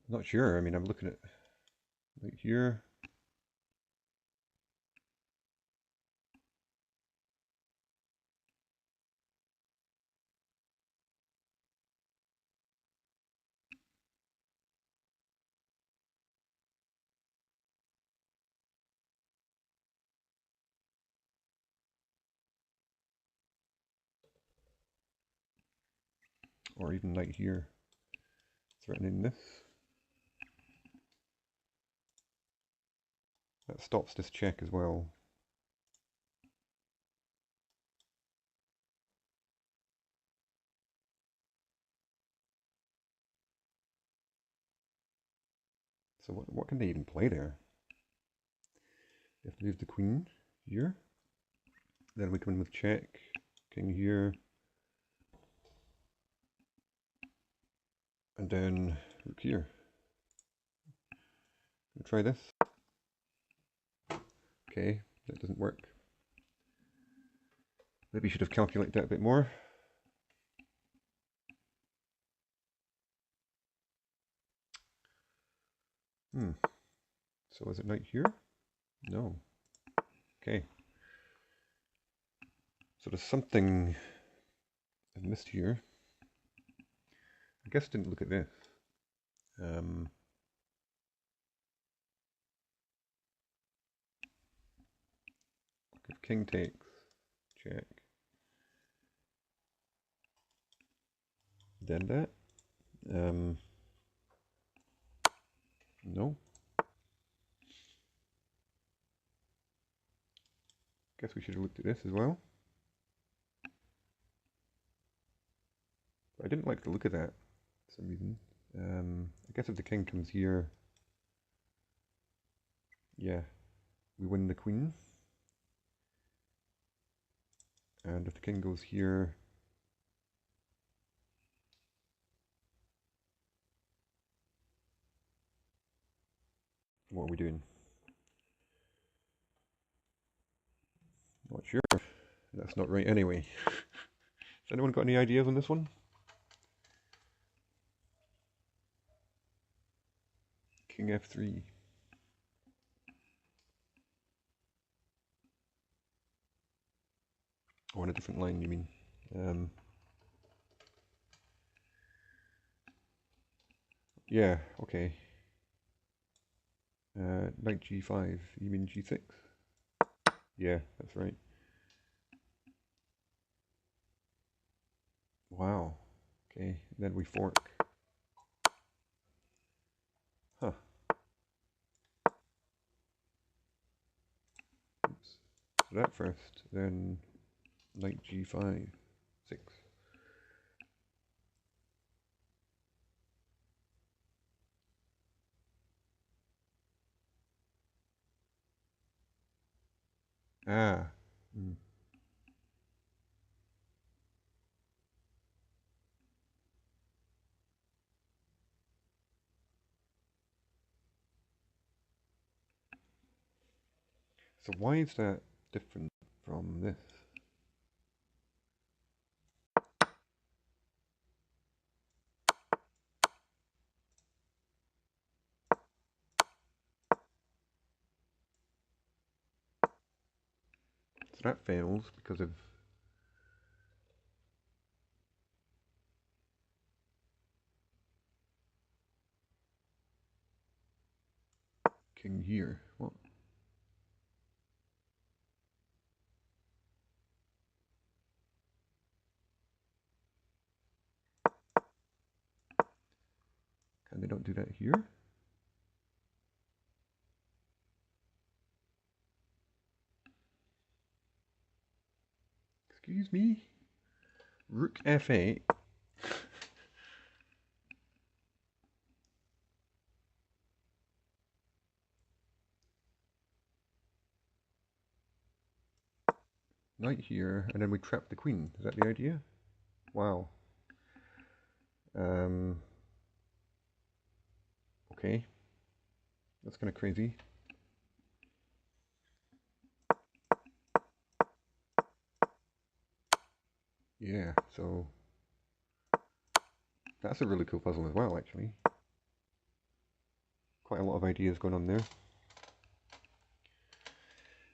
Not sure. I mean, I'm looking at right here. or even knight here, threatening this. That stops this check as well. So what can they even play there? They have to move the queen here. Then we come in with check, king here. And then rook here. Try this. Okay, that doesn't work. Maybe you should have calculated that a bit more. So is it knight here? No. Okay. So there's something I've missed here. I guess I didn't look at this. If king takes, check. Then that. No. Guess we should have looked at this as well. But I didn't like the look of that for some reason. I guess if the king comes here, yeah, we win the queen. And if the king goes here, what are we doing? Not sure. That's not right anyway. Has anyone got any ideas on this one? King f3. Oh, on a different line, you mean? Yeah, okay. Knight g5, you mean g6? Yeah, that's right. Wow. Okay, then we fork. Huh. Oops. So that first, then knight g5, 6. Ah. So why is that different from this? So that fails because of king here. What? And they don't do that here? Excuse me? Rook f8. Knight here, and then we trap the queen. Is that the idea? Wow. Okay. That's kind of crazy. Yeah, so that's a really cool puzzle as well, actually. Quite a lot of ideas going on there.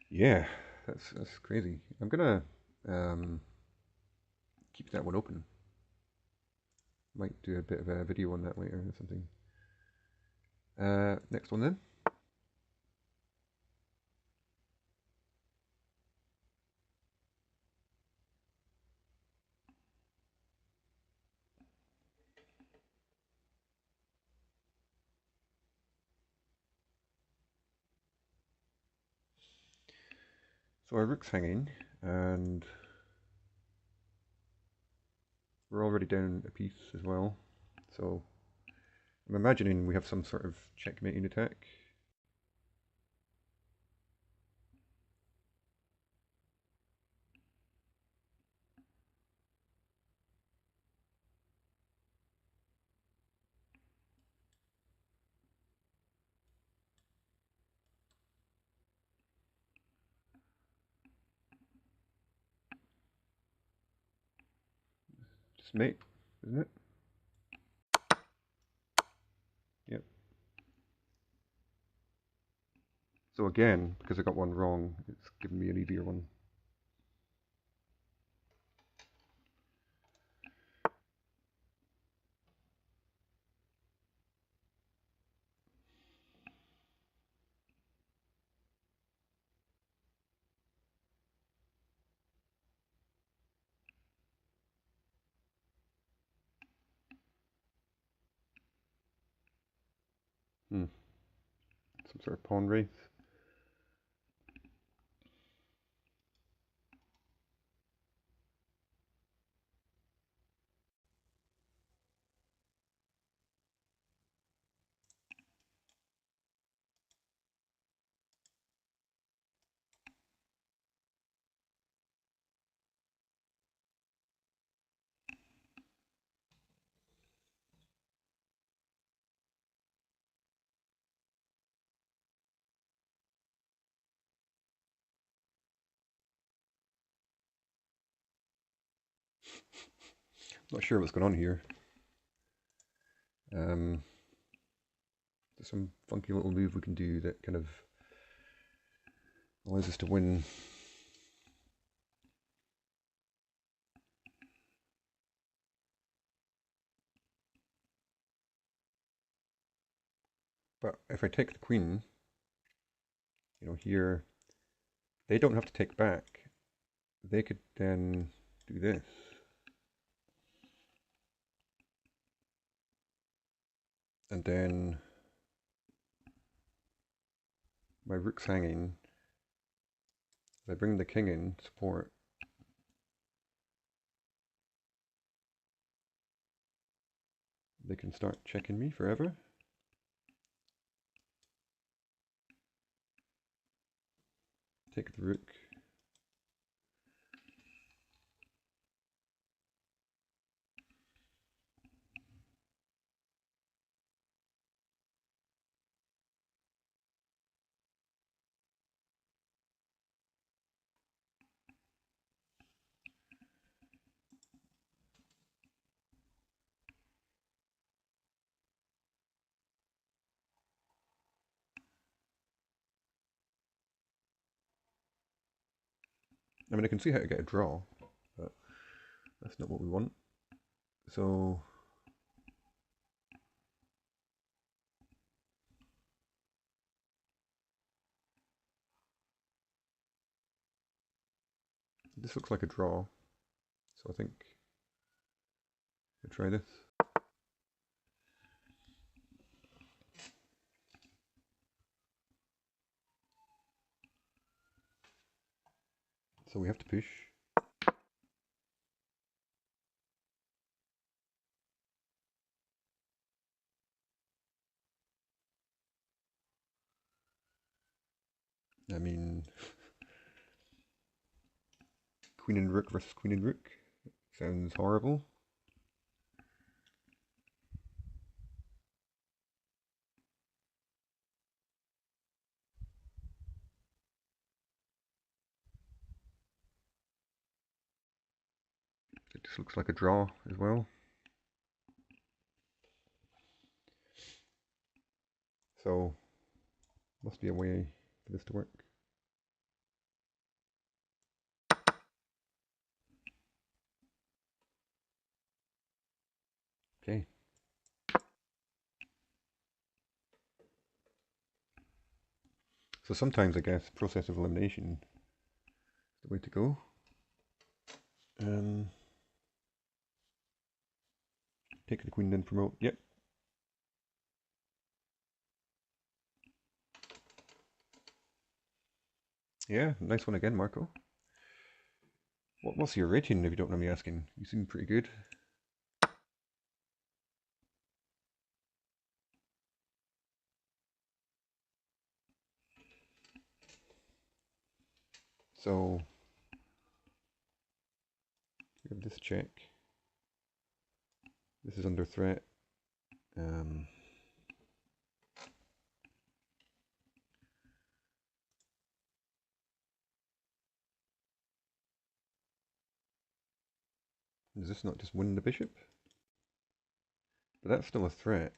Yeah, that's crazy. I'm gonna keep that one open. Might do a bit of a video on that later or something. Next one then. So our rook's hanging, and we're already down a piece as well. So I'm imagining we have some sort of checkmating attack. Just mate, isn't it? Yep. So again, because I got one wrong, it's giving me an easier one. Some sort of pawn race. Not sure what's going on here. There's some funky little move we can do that kind of allows us to win. But if I take the queen, here, they don't have to take back. They could then do this. And then my rook's hanging. If I bring the king in, support. They can start checking me forever. Take the rook. I mean, I can see how to get a draw, but that's not what we want. So this looks like a draw. So I think I'll try this. So we have to push. I mean, queen and rook versus queen and rook. Sounds horrible. It just looks like a draw as well. So, must be a way for this to work. Okay. So sometimes I guess process of elimination is the way to go. Take the queen then promote. Yep. Yeah, nice one again, Marco. What's your rating, if you don't mind me asking? You seem pretty good. So, we have this check. This is under threat. Um, does this not just win the bishop? But that's still a threat.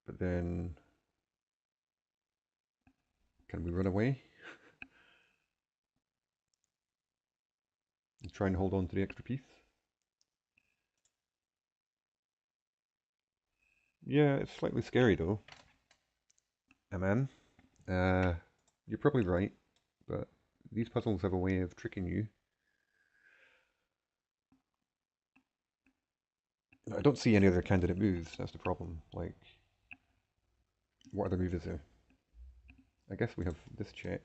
But then, can we run away? And try and hold on to the extra piece? Yeah, it's slightly scary though. Man, you're probably right, but these puzzles have a way of tricking you. I don't see any other candidate moves, that's the problem. Like, what other move is there? I guess we have this check,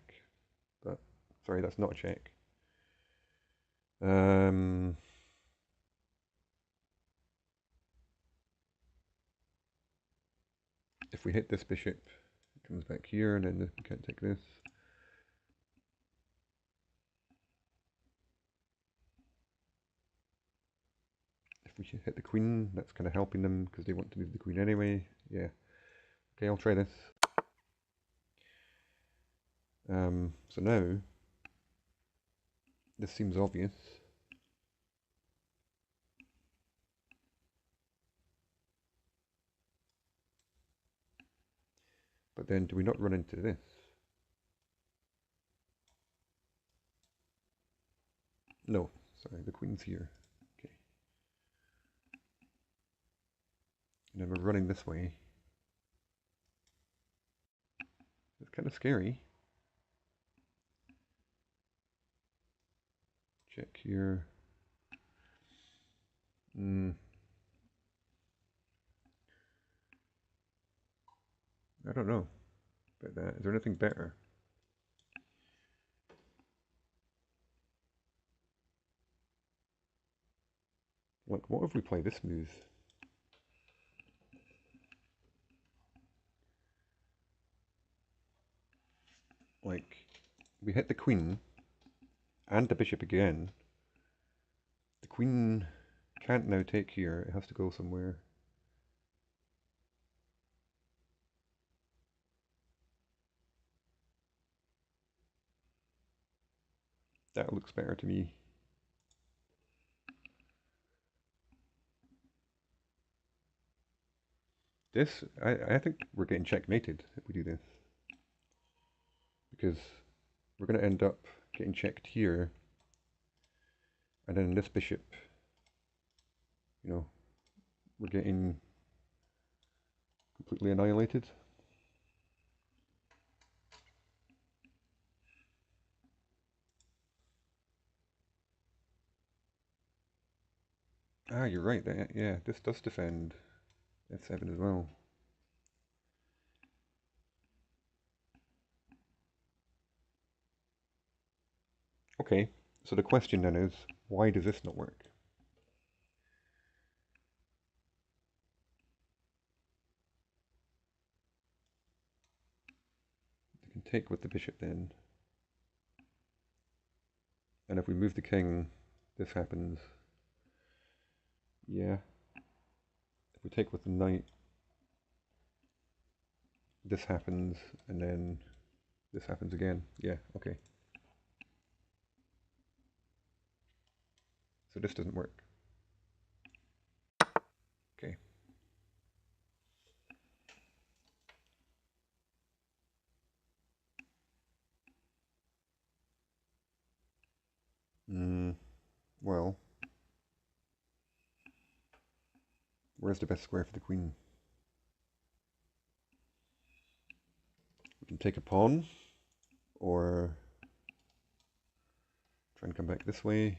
but sorry, that's not a check. If we hit this bishop, it comes back here, and then we can't take this. If we hit the queen, that's kind of helping them because they want to move the queen anyway. Yeah. Okay, I'll try this. So now, this seems obvious. But then do we not run into this? No, sorry, the queen's here. Okay. And then we're running this way. It's kind of scary. Check here. I don't know about that. Is there anything better? Like, what if we play this move? Like, we hit the queen and the bishop again. The queen can't now take here. It has to go somewhere. That looks better to me. This, I think we're getting checkmated if we do this. Because we're going to end up getting checked here. And then this bishop, you know, we're getting completely annihilated. Ah, you're right. Yeah, this does defend f7 as well. Okay, so the question then is, why does this not work? You can take with the bishop then. And if we move the king, this happens. Yeah. If we take with the knight, this happens, and then this happens again. Yeah, okay. So this doesn't work. Okay. Well, where's the best square for the queen? We can take a pawn, or try and come back this way.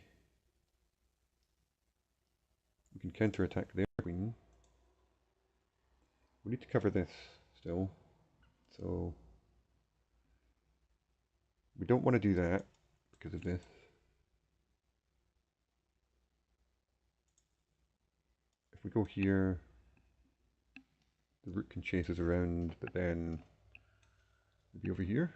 We can counterattack their queen. We need to cover this still. So We don't want to do that because of this. If we go here, the rook can chase us around, but then we'll be over here.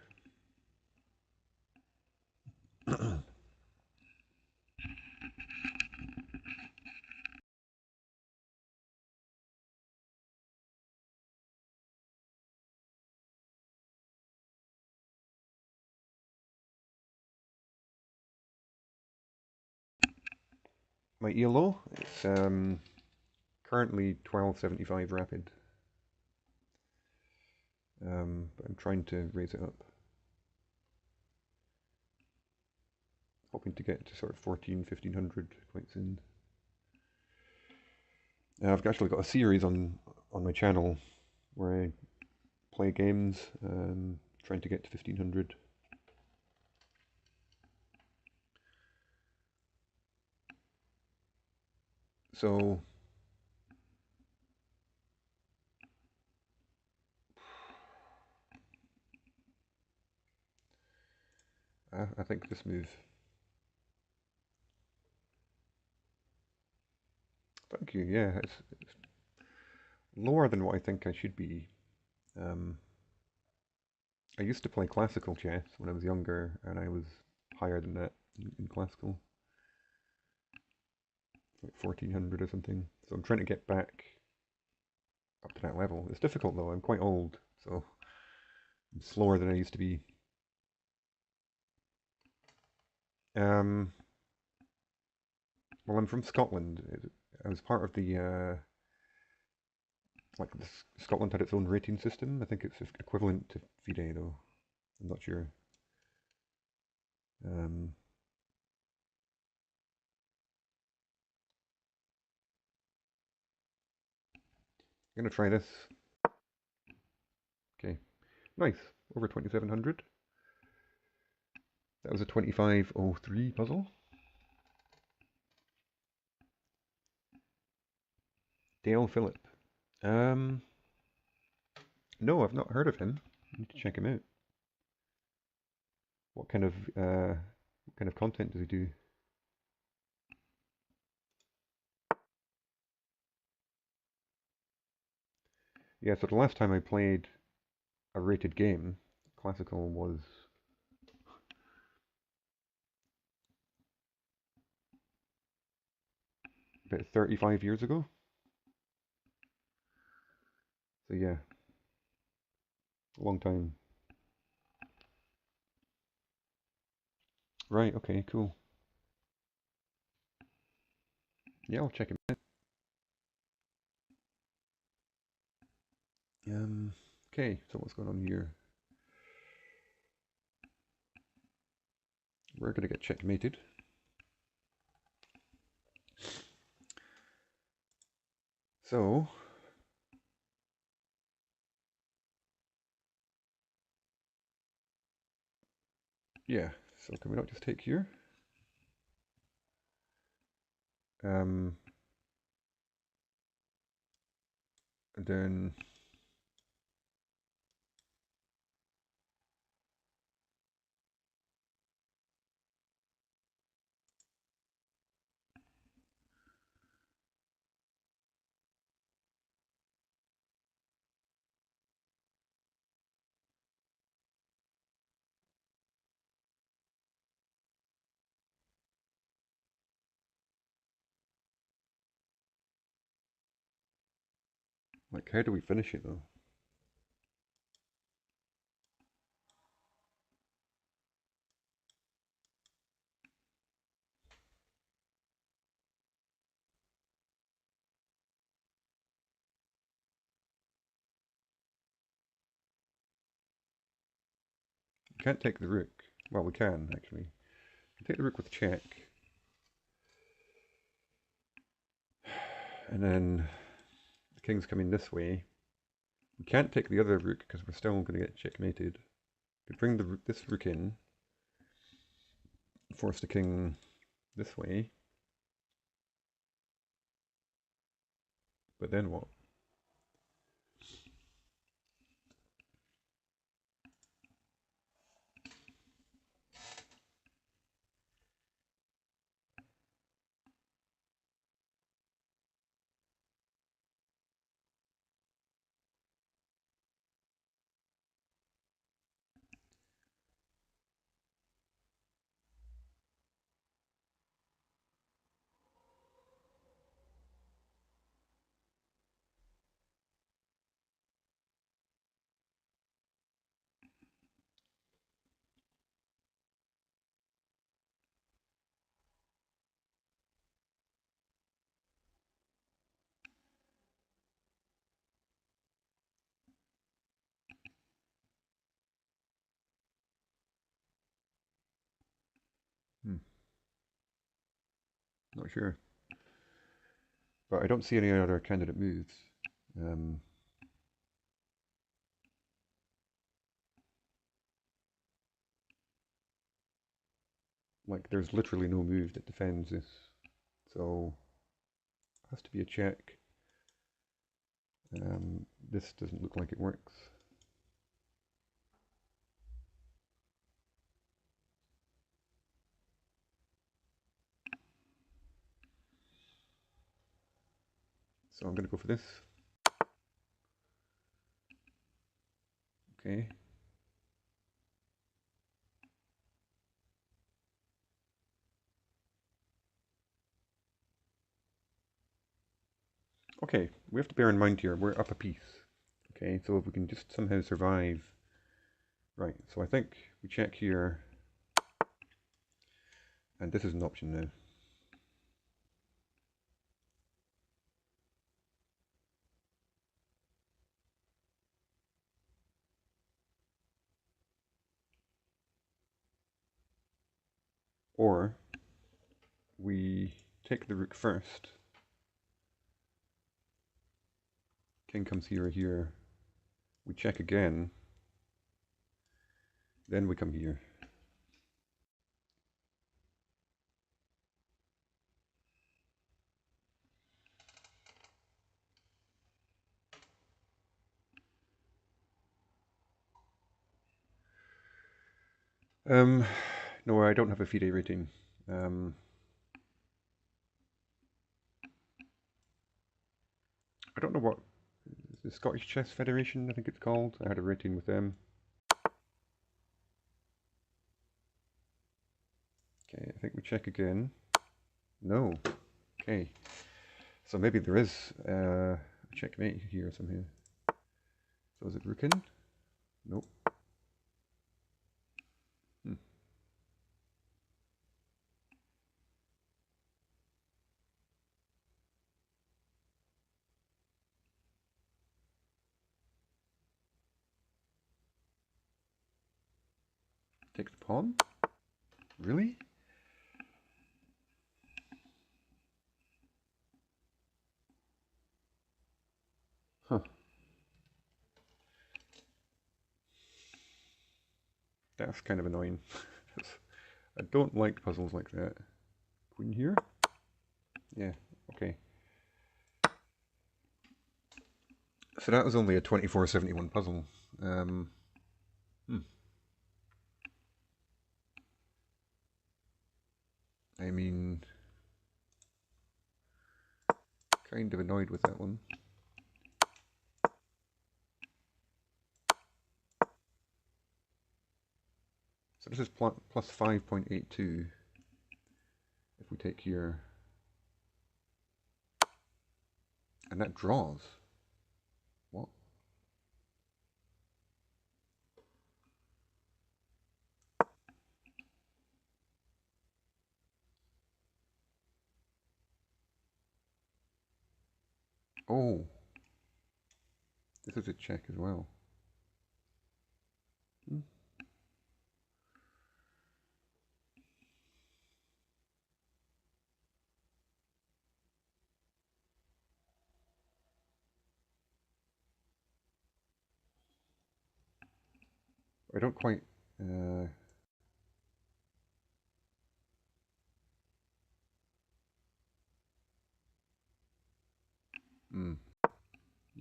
My ELO, it's currently 1275 rapid. But I'm trying to raise it up. Hoping to get to sort of 1500 quite soon. I've actually got a series on my channel where I play games, trying to get to 1500. So I think this move. Thank you. Yeah, it's lower than what I think I should be. I used to play classical chess when I was younger, and I was higher than that in classical, like 1400 or something. So I'm trying to get back up to that level. It's difficult though. I'm quite old, so I'm slower than I used to be. Um, well, I'm from Scotland. I was part of the Scotland had its own rating system. I think it's equivalent to FIDE though. I'm not sure. Um, I'm gonna try this. Okay, nice. Over 2700. That was a 2503 puzzle. Dale Phillip. Um, no, I've not heard of him. I need to check him out. What kind of content does he do? Yeah, so the last time I played a rated game, classical, was about 35 years ago. So yeah, a long time. Right, okay, cool. Yeah, I'll check him out. Okay, so what's going on here? We're gonna get checkmated. So, yeah, so can we not just take here? And then like, how do we finish it though? We can't take the rook. Well, we can actually. We take the rook with check, and then the king's coming this way. We can't take the other rook because we're still going to get checkmated. We could bring this rook in, force the king this way, but then what? Not sure. But I don't see any other candidate moves. Like, there's literally no move that defends this. So, it has to be a check. This doesn't look like it works. So I'm going to go for this. Okay. Okay, we have to bear in mind here, we're up a piece. Okay, so if we can just somehow survive. Right, so I think we check here. And this is an option now. Or we take the rook first. King comes here or here. We check again. Then we come here. No, I don't have a FIDE rating. I don't know what the Scottish Chess Federation, I think it's called. I had a rating with them. Okay, I think we check again. No. Okay. So maybe there is a checkmate here somehow. So is it rook in? Nope. Take the pawn? Really? Huh. That's kind of annoying. I don't like puzzles like that. Queen here? Yeah, okay. So that was only a 2471 puzzle. I mean, kind of annoyed with that one. So this is plus 5.82 if we take here. And that draws. What? Oh. This is a check as well. I don't quite...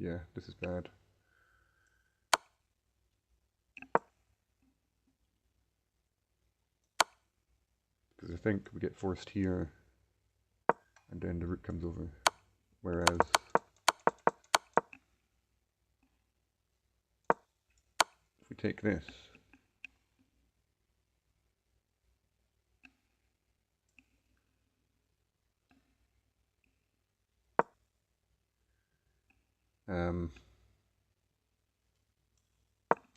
Yeah, this is bad. Because I think we get forced here, and then the rook comes over. Whereas... if we take this...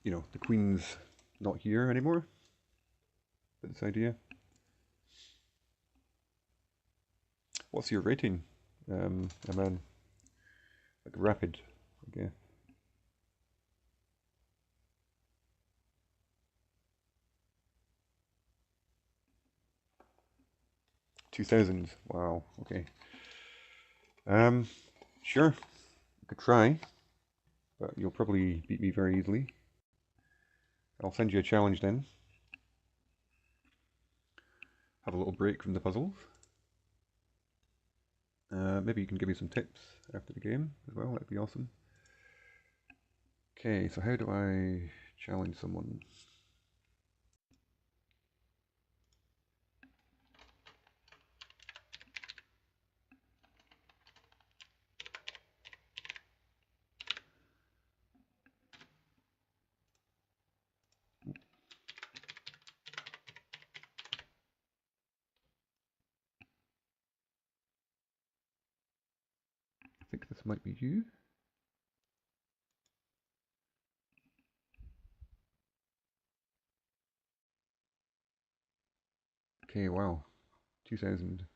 you know, the queen's not here anymore. This idea. What's your rating, Aman? Like rapid, okay. 2000. Wow. Okay. Um, sure. I could try, but you'll probably beat me very easily. I'll send you a challenge then. Have a little break from the puzzles. Maybe you can give me some tips after the game as well. That'd be awesome. Okay, so how do I challenge someone? I think this might be you. Okay, wow. 2000.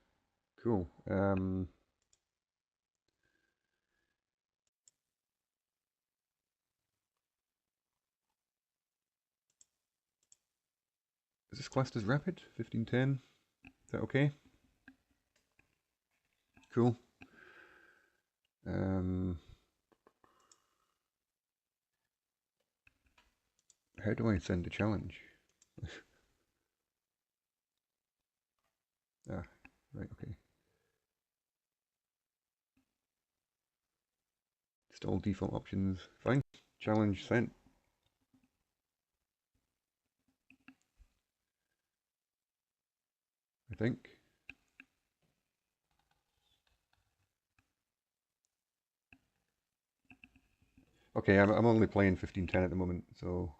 Cool. Is this classed as rapid? 1510? Is that okay? Cool. How do I send a challenge? Ah, right, okay. Still default options. Fine. Challenge sent. I think. Okay, I'm only playing 1510 at the moment, so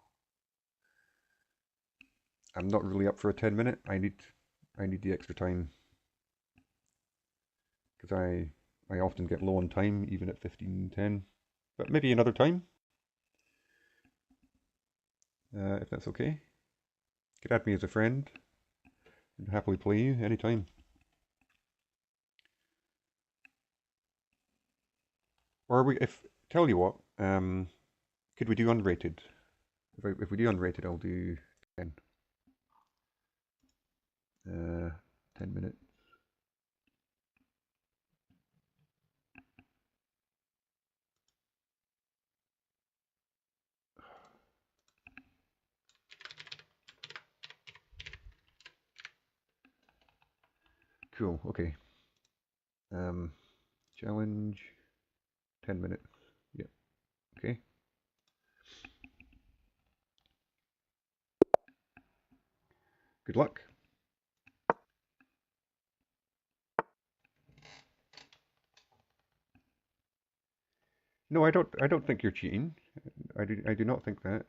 I'm not really up for a 10 minute. I need the extra time because I often get low on time even at 1510. But maybe another time, if that's okay. You could add me as a friend. I'd happily play you anytime. Or we, if tell you what, could we do unrated? If we do unrated, I'll do 10. 10 minutes. Cool. Okay. Um, challenge 10 minutes. Yep. Okay. Good luck. No, I don't. I don't think you're cheating. I do. I do not think that.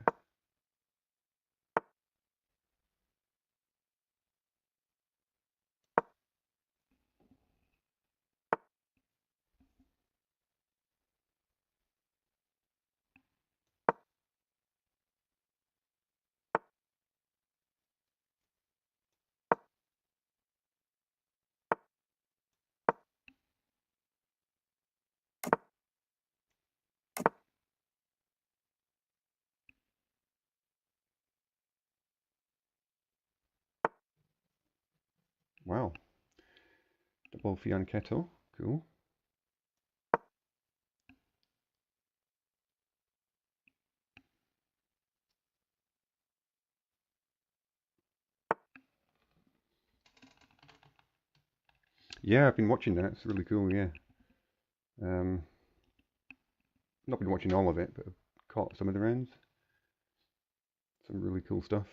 Wow. Double fianchetto. Cool. Yeah, I've been watching that. It's really cool. Yeah. Um, not been watching all of it, but I've caught some of the rounds. Some really cool stuff.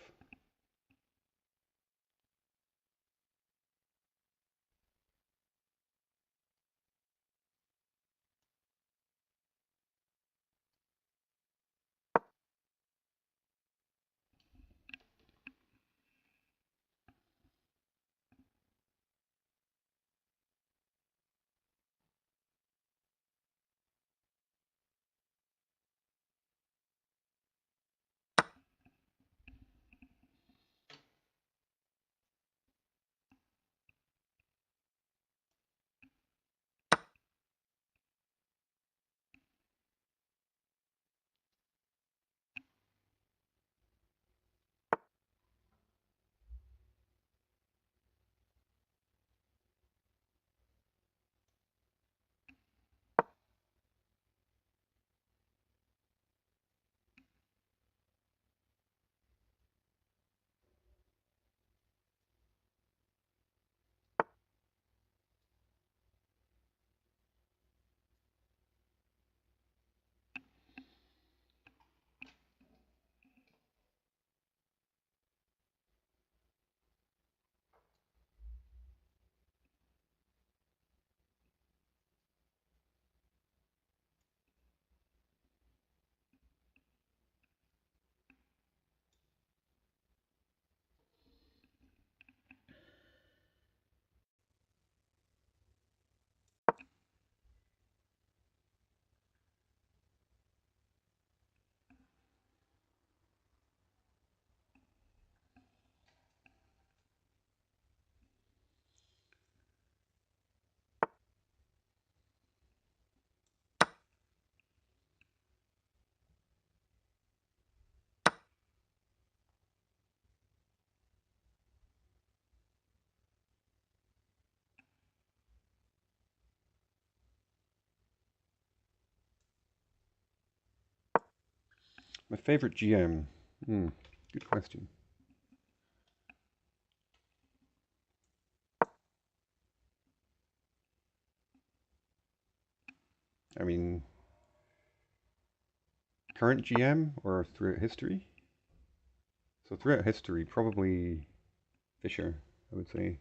My favorite GM. Good question. I mean, current GM or throughout history? So throughout history, probably Fisher, I would say.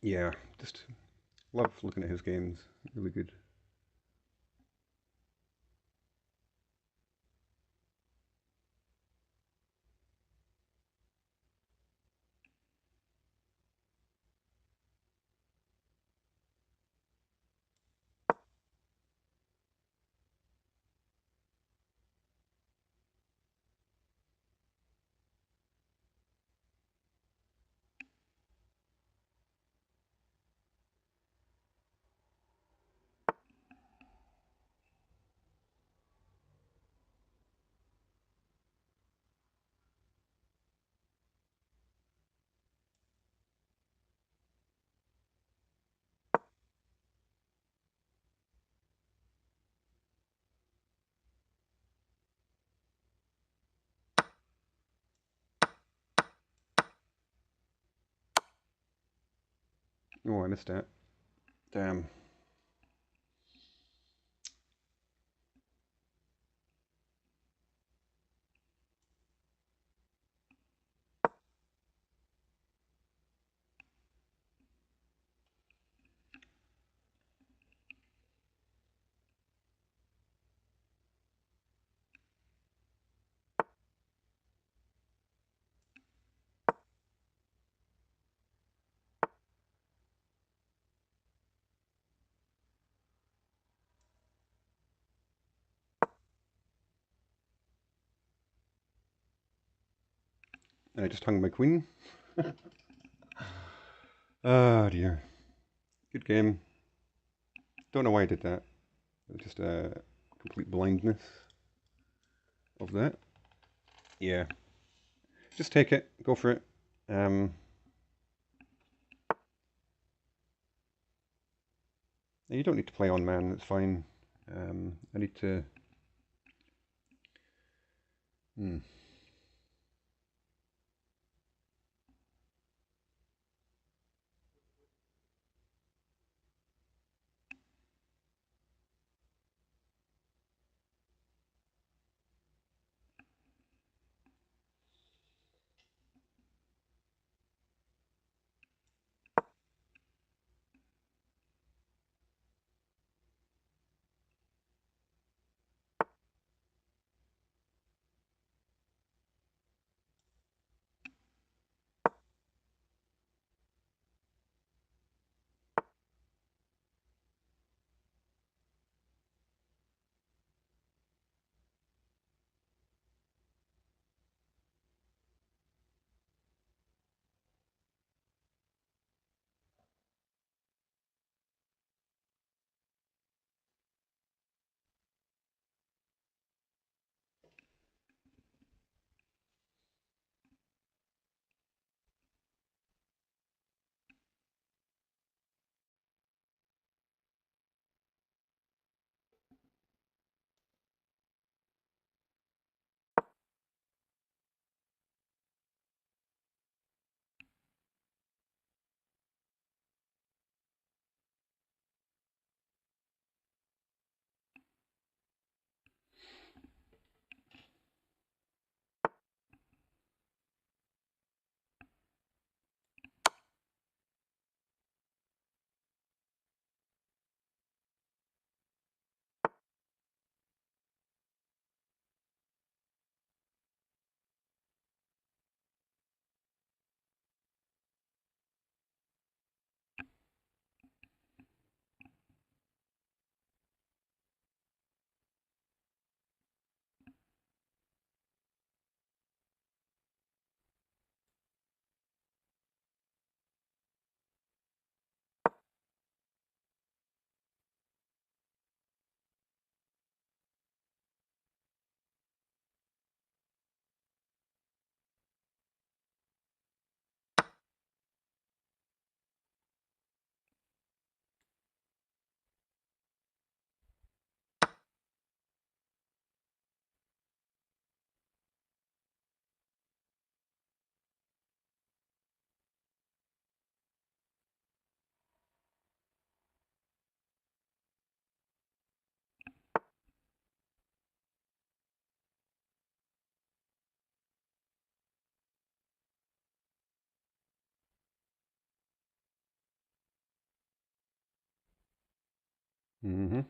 Yeah, just love looking at his games. Really good. Oh, I missed that. Damn. And I just hung my queen. Oh dear. Good game. Don't know why I did that. It was just a complete blindness of that. Yeah. Just take it. Go for it. Um, you don't need to play on man. It's fine. I need to. Hmm. Mm-hmm.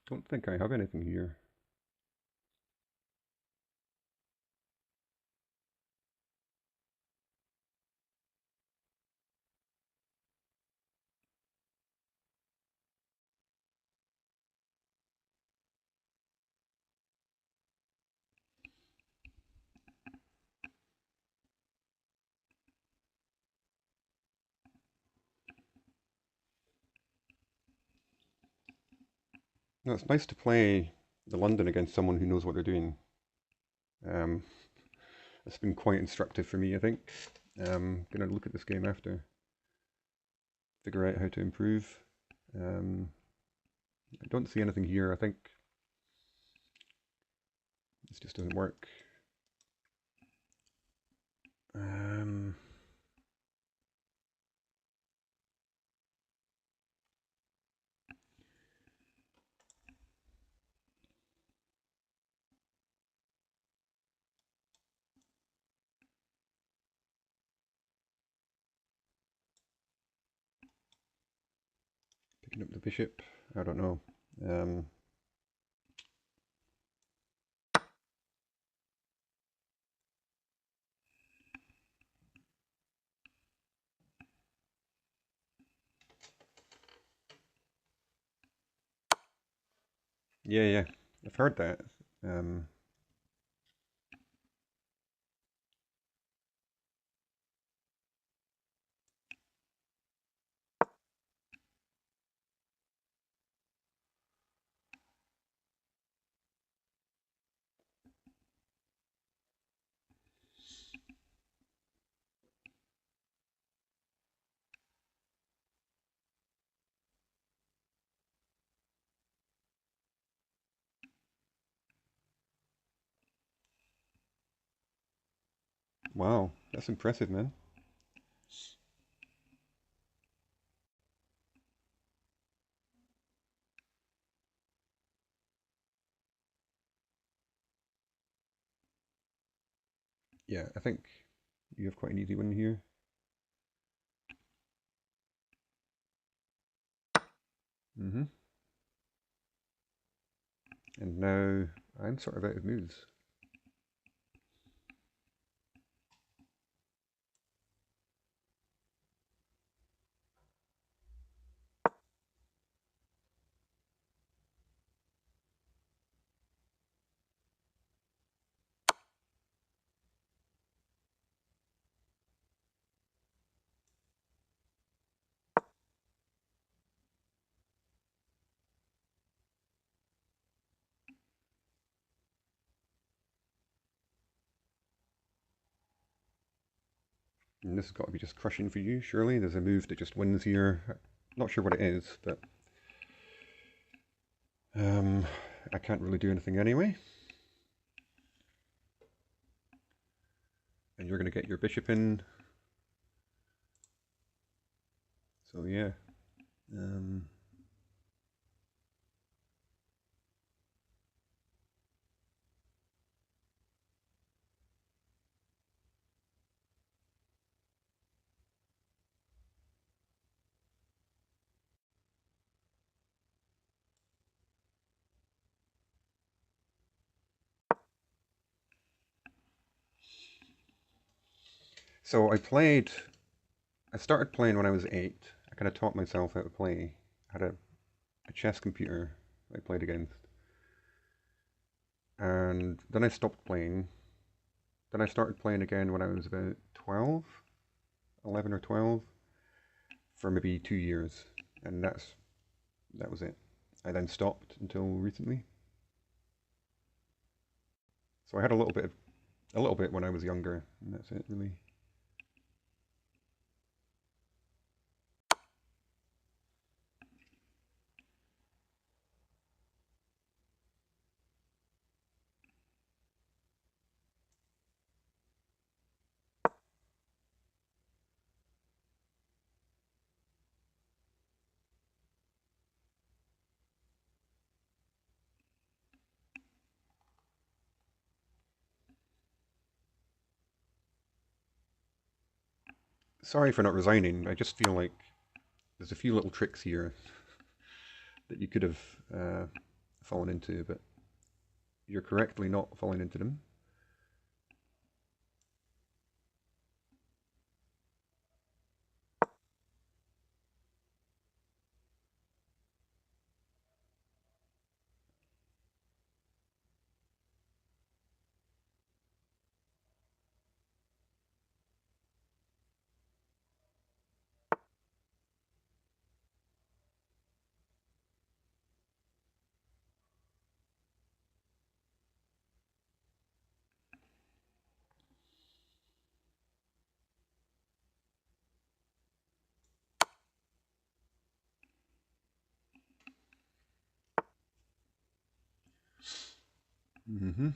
Don't think I have anything here. No, it's nice to play the London against someone who knows what they're doing. Um, it's been quite instructive for me, I think. Gonna look at this game after, figure out how to improve. Um, I don't see anything here. I think this just doesn't work. Um, Picking up the bishop. I don't know. Um, yeah, yeah. I've heard that. Um, wow, that's impressive, man. Yeah, I think you have quite an easy one here. Mm-hmm. And now I'm sort of out of moves. And this has got to be just crushing for you, surely. There's a move that just wins here. Not sure what it is, but um, I can't really do anything anyway. And you're going to get your bishop in. So yeah. Um, so I started playing when I was 8. I kind of taught myself how to play. I had a chess computer I played against. And then I stopped playing. Then I started playing again when I was about 12, 11 or 12, for maybe 2 years. And that was it. I then stopped until recently. So I had a little bit when I was younger, and that's it really. Sorry for not resigning. I just feel like there's a few little tricks here that you could have fallen into, but you're correctly not falling into them. Mm-hmm.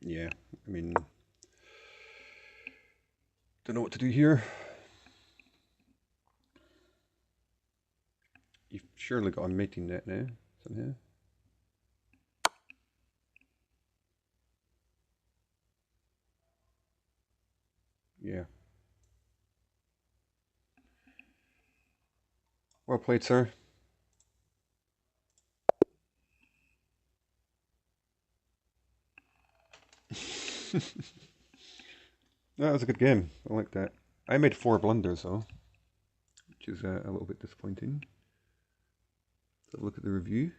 Yeah, I mean, don't know what to do here. You've surely got a mating net now, somehow. Yeah. Well played, sir. That was a good game. I like that. I made 4 blunders, though, which is a little bit disappointing. So look at the review.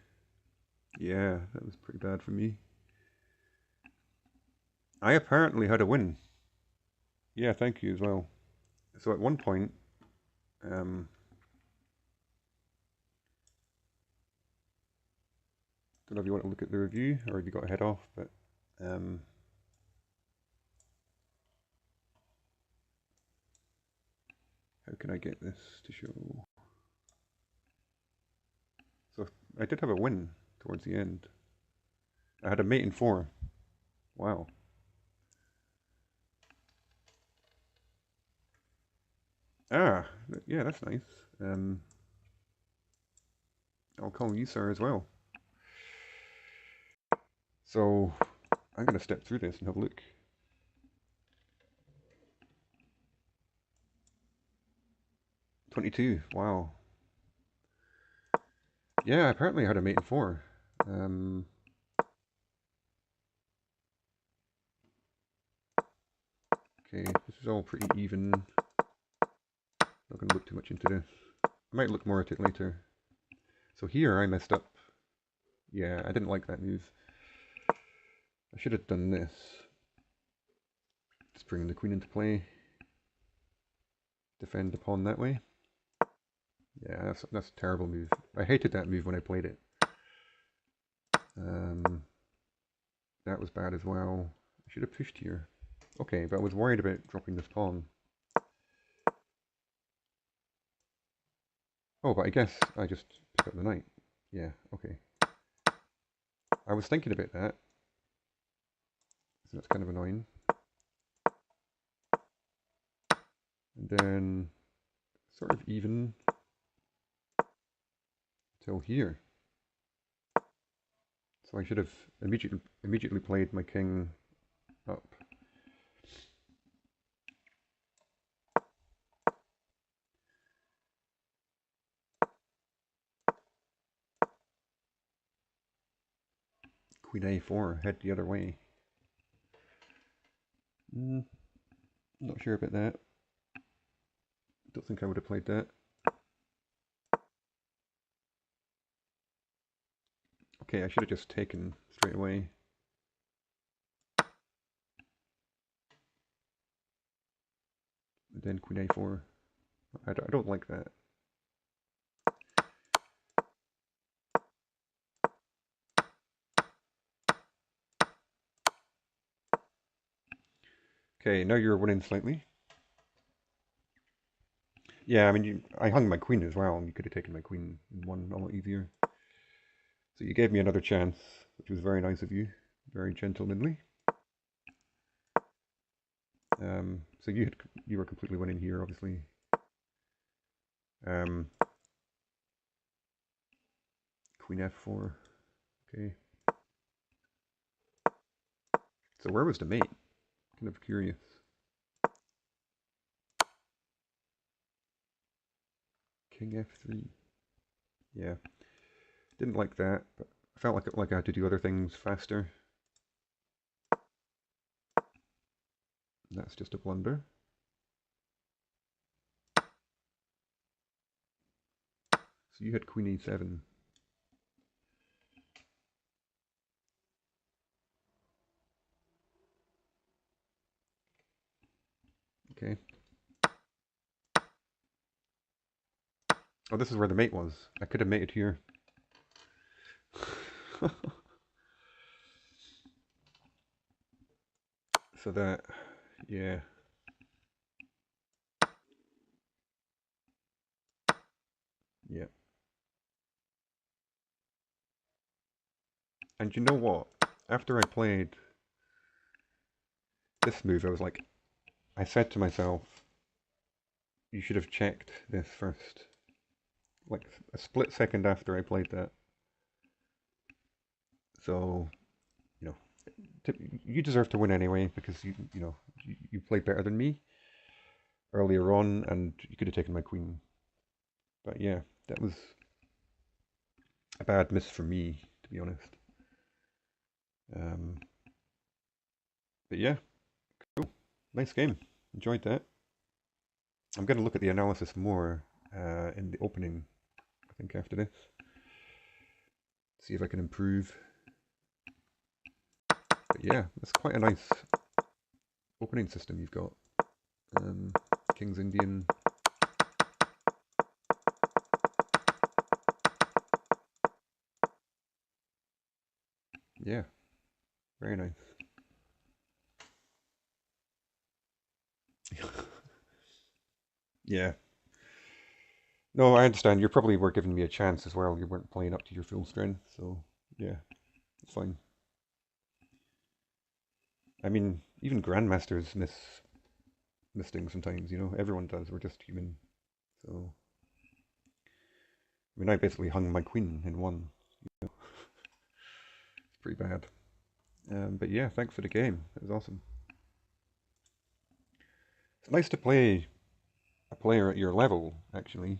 Yeah, that was pretty bad for me. I apparently had a win. Yeah, thank you as well. So at one point, don't know if you want to look at the review or if you got to head off, but how can I get this to show? So I did have a win towards the end. I had a mate in 4. Wow. Ah, yeah, that's nice. I'll call you sir as well. So I'm going to step through this and have a look. $22. Wow. Yeah, apparently I had a mate in 4. Okay, this is all pretty even. Not going to look too much into this. I might look more at it later. So here I messed up. Yeah, I didn't like that move. I should have done this. Just bring the queen into play. Defend the pawn that way. Yeah, that's a terrible move. I hated that move when I played it. That was bad as well. I should have pushed here. Okay, but I was worried about dropping this pawn. Oh, but I guess I just pick up the knight. Yeah, okay. I was thinking about that. So that's kind of annoying. And then sort of even till here. So I should have immediately played my king up. Queen a4, head the other way. Not sure about that. Don't think I would have played that. Okay, I should have just taken straight away. And then queen a4. I don't like that. Okay, now you're winning slightly. Yeah, I mean, I hung my queen as well, and you could have taken my queen and won a lot easier. So you gave me another chance, which was very nice of you. Very gentlemanly. So you were completely winning here, obviously. Queen f4. Okay. So where was the mate? Kind of curious. King f3. Yeah. Didn't like that, but I felt like I had to do other things faster. That's just a blunder. So you had queen e7. Okay. Oh, this is where the mate was. I could have mated here. So that, yeah. Yeah. And you know what? After I played this move, I said to myself, you should have checked this first. Like a split second after I played that. So, you know, you deserve to win anyway because you played better than me earlier on, and you could have taken my queen. But yeah, that was a bad miss for me, to be honest. Um, but yeah, cool, nice game. Enjoyed that. I'm going to look at the analysis more in the opening. I think after this, see if I can improve. But yeah, that's quite a nice opening system you've got. King's Indian. Yeah, very nice. Yeah. No, I understand. You probably were giving me a chance as well. You weren't playing up to your full strength, so yeah, it's fine. I mean, even grandmasters miss things sometimes. Everyone does. We're just human. So, I mean, I basically hung my queen in one. It's pretty bad. But yeah, thanks for the game. It was awesome. It's nice to play a player at your level, actually.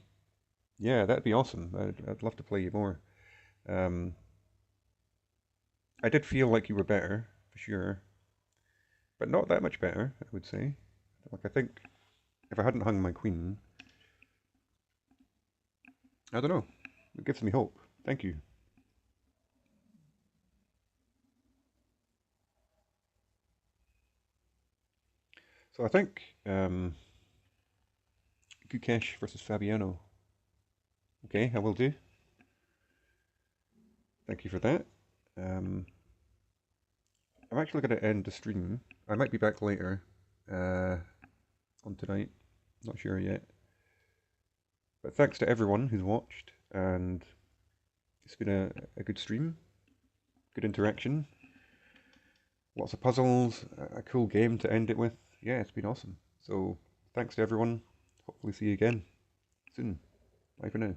Yeah, that'd be awesome. I'd love to play you more. Um, I did feel like you were better, for sure, but not that much better, I would say. I think if I hadn't hung my queen, I don't know. It gives me hope. Thank you. So I think Gukesh versus Fabiano. Okay, I will do. Thank you for that. Um, I'm actually going to end the stream. I might be back later uh, on tonight. Not sure yet. But thanks to everyone who's watched, and it's been a good stream, good interaction, lots of puzzles, a cool game to end it with. Yeah, it's been awesome. So thanks to everyone. Hopefully see you again soon. Bye for now.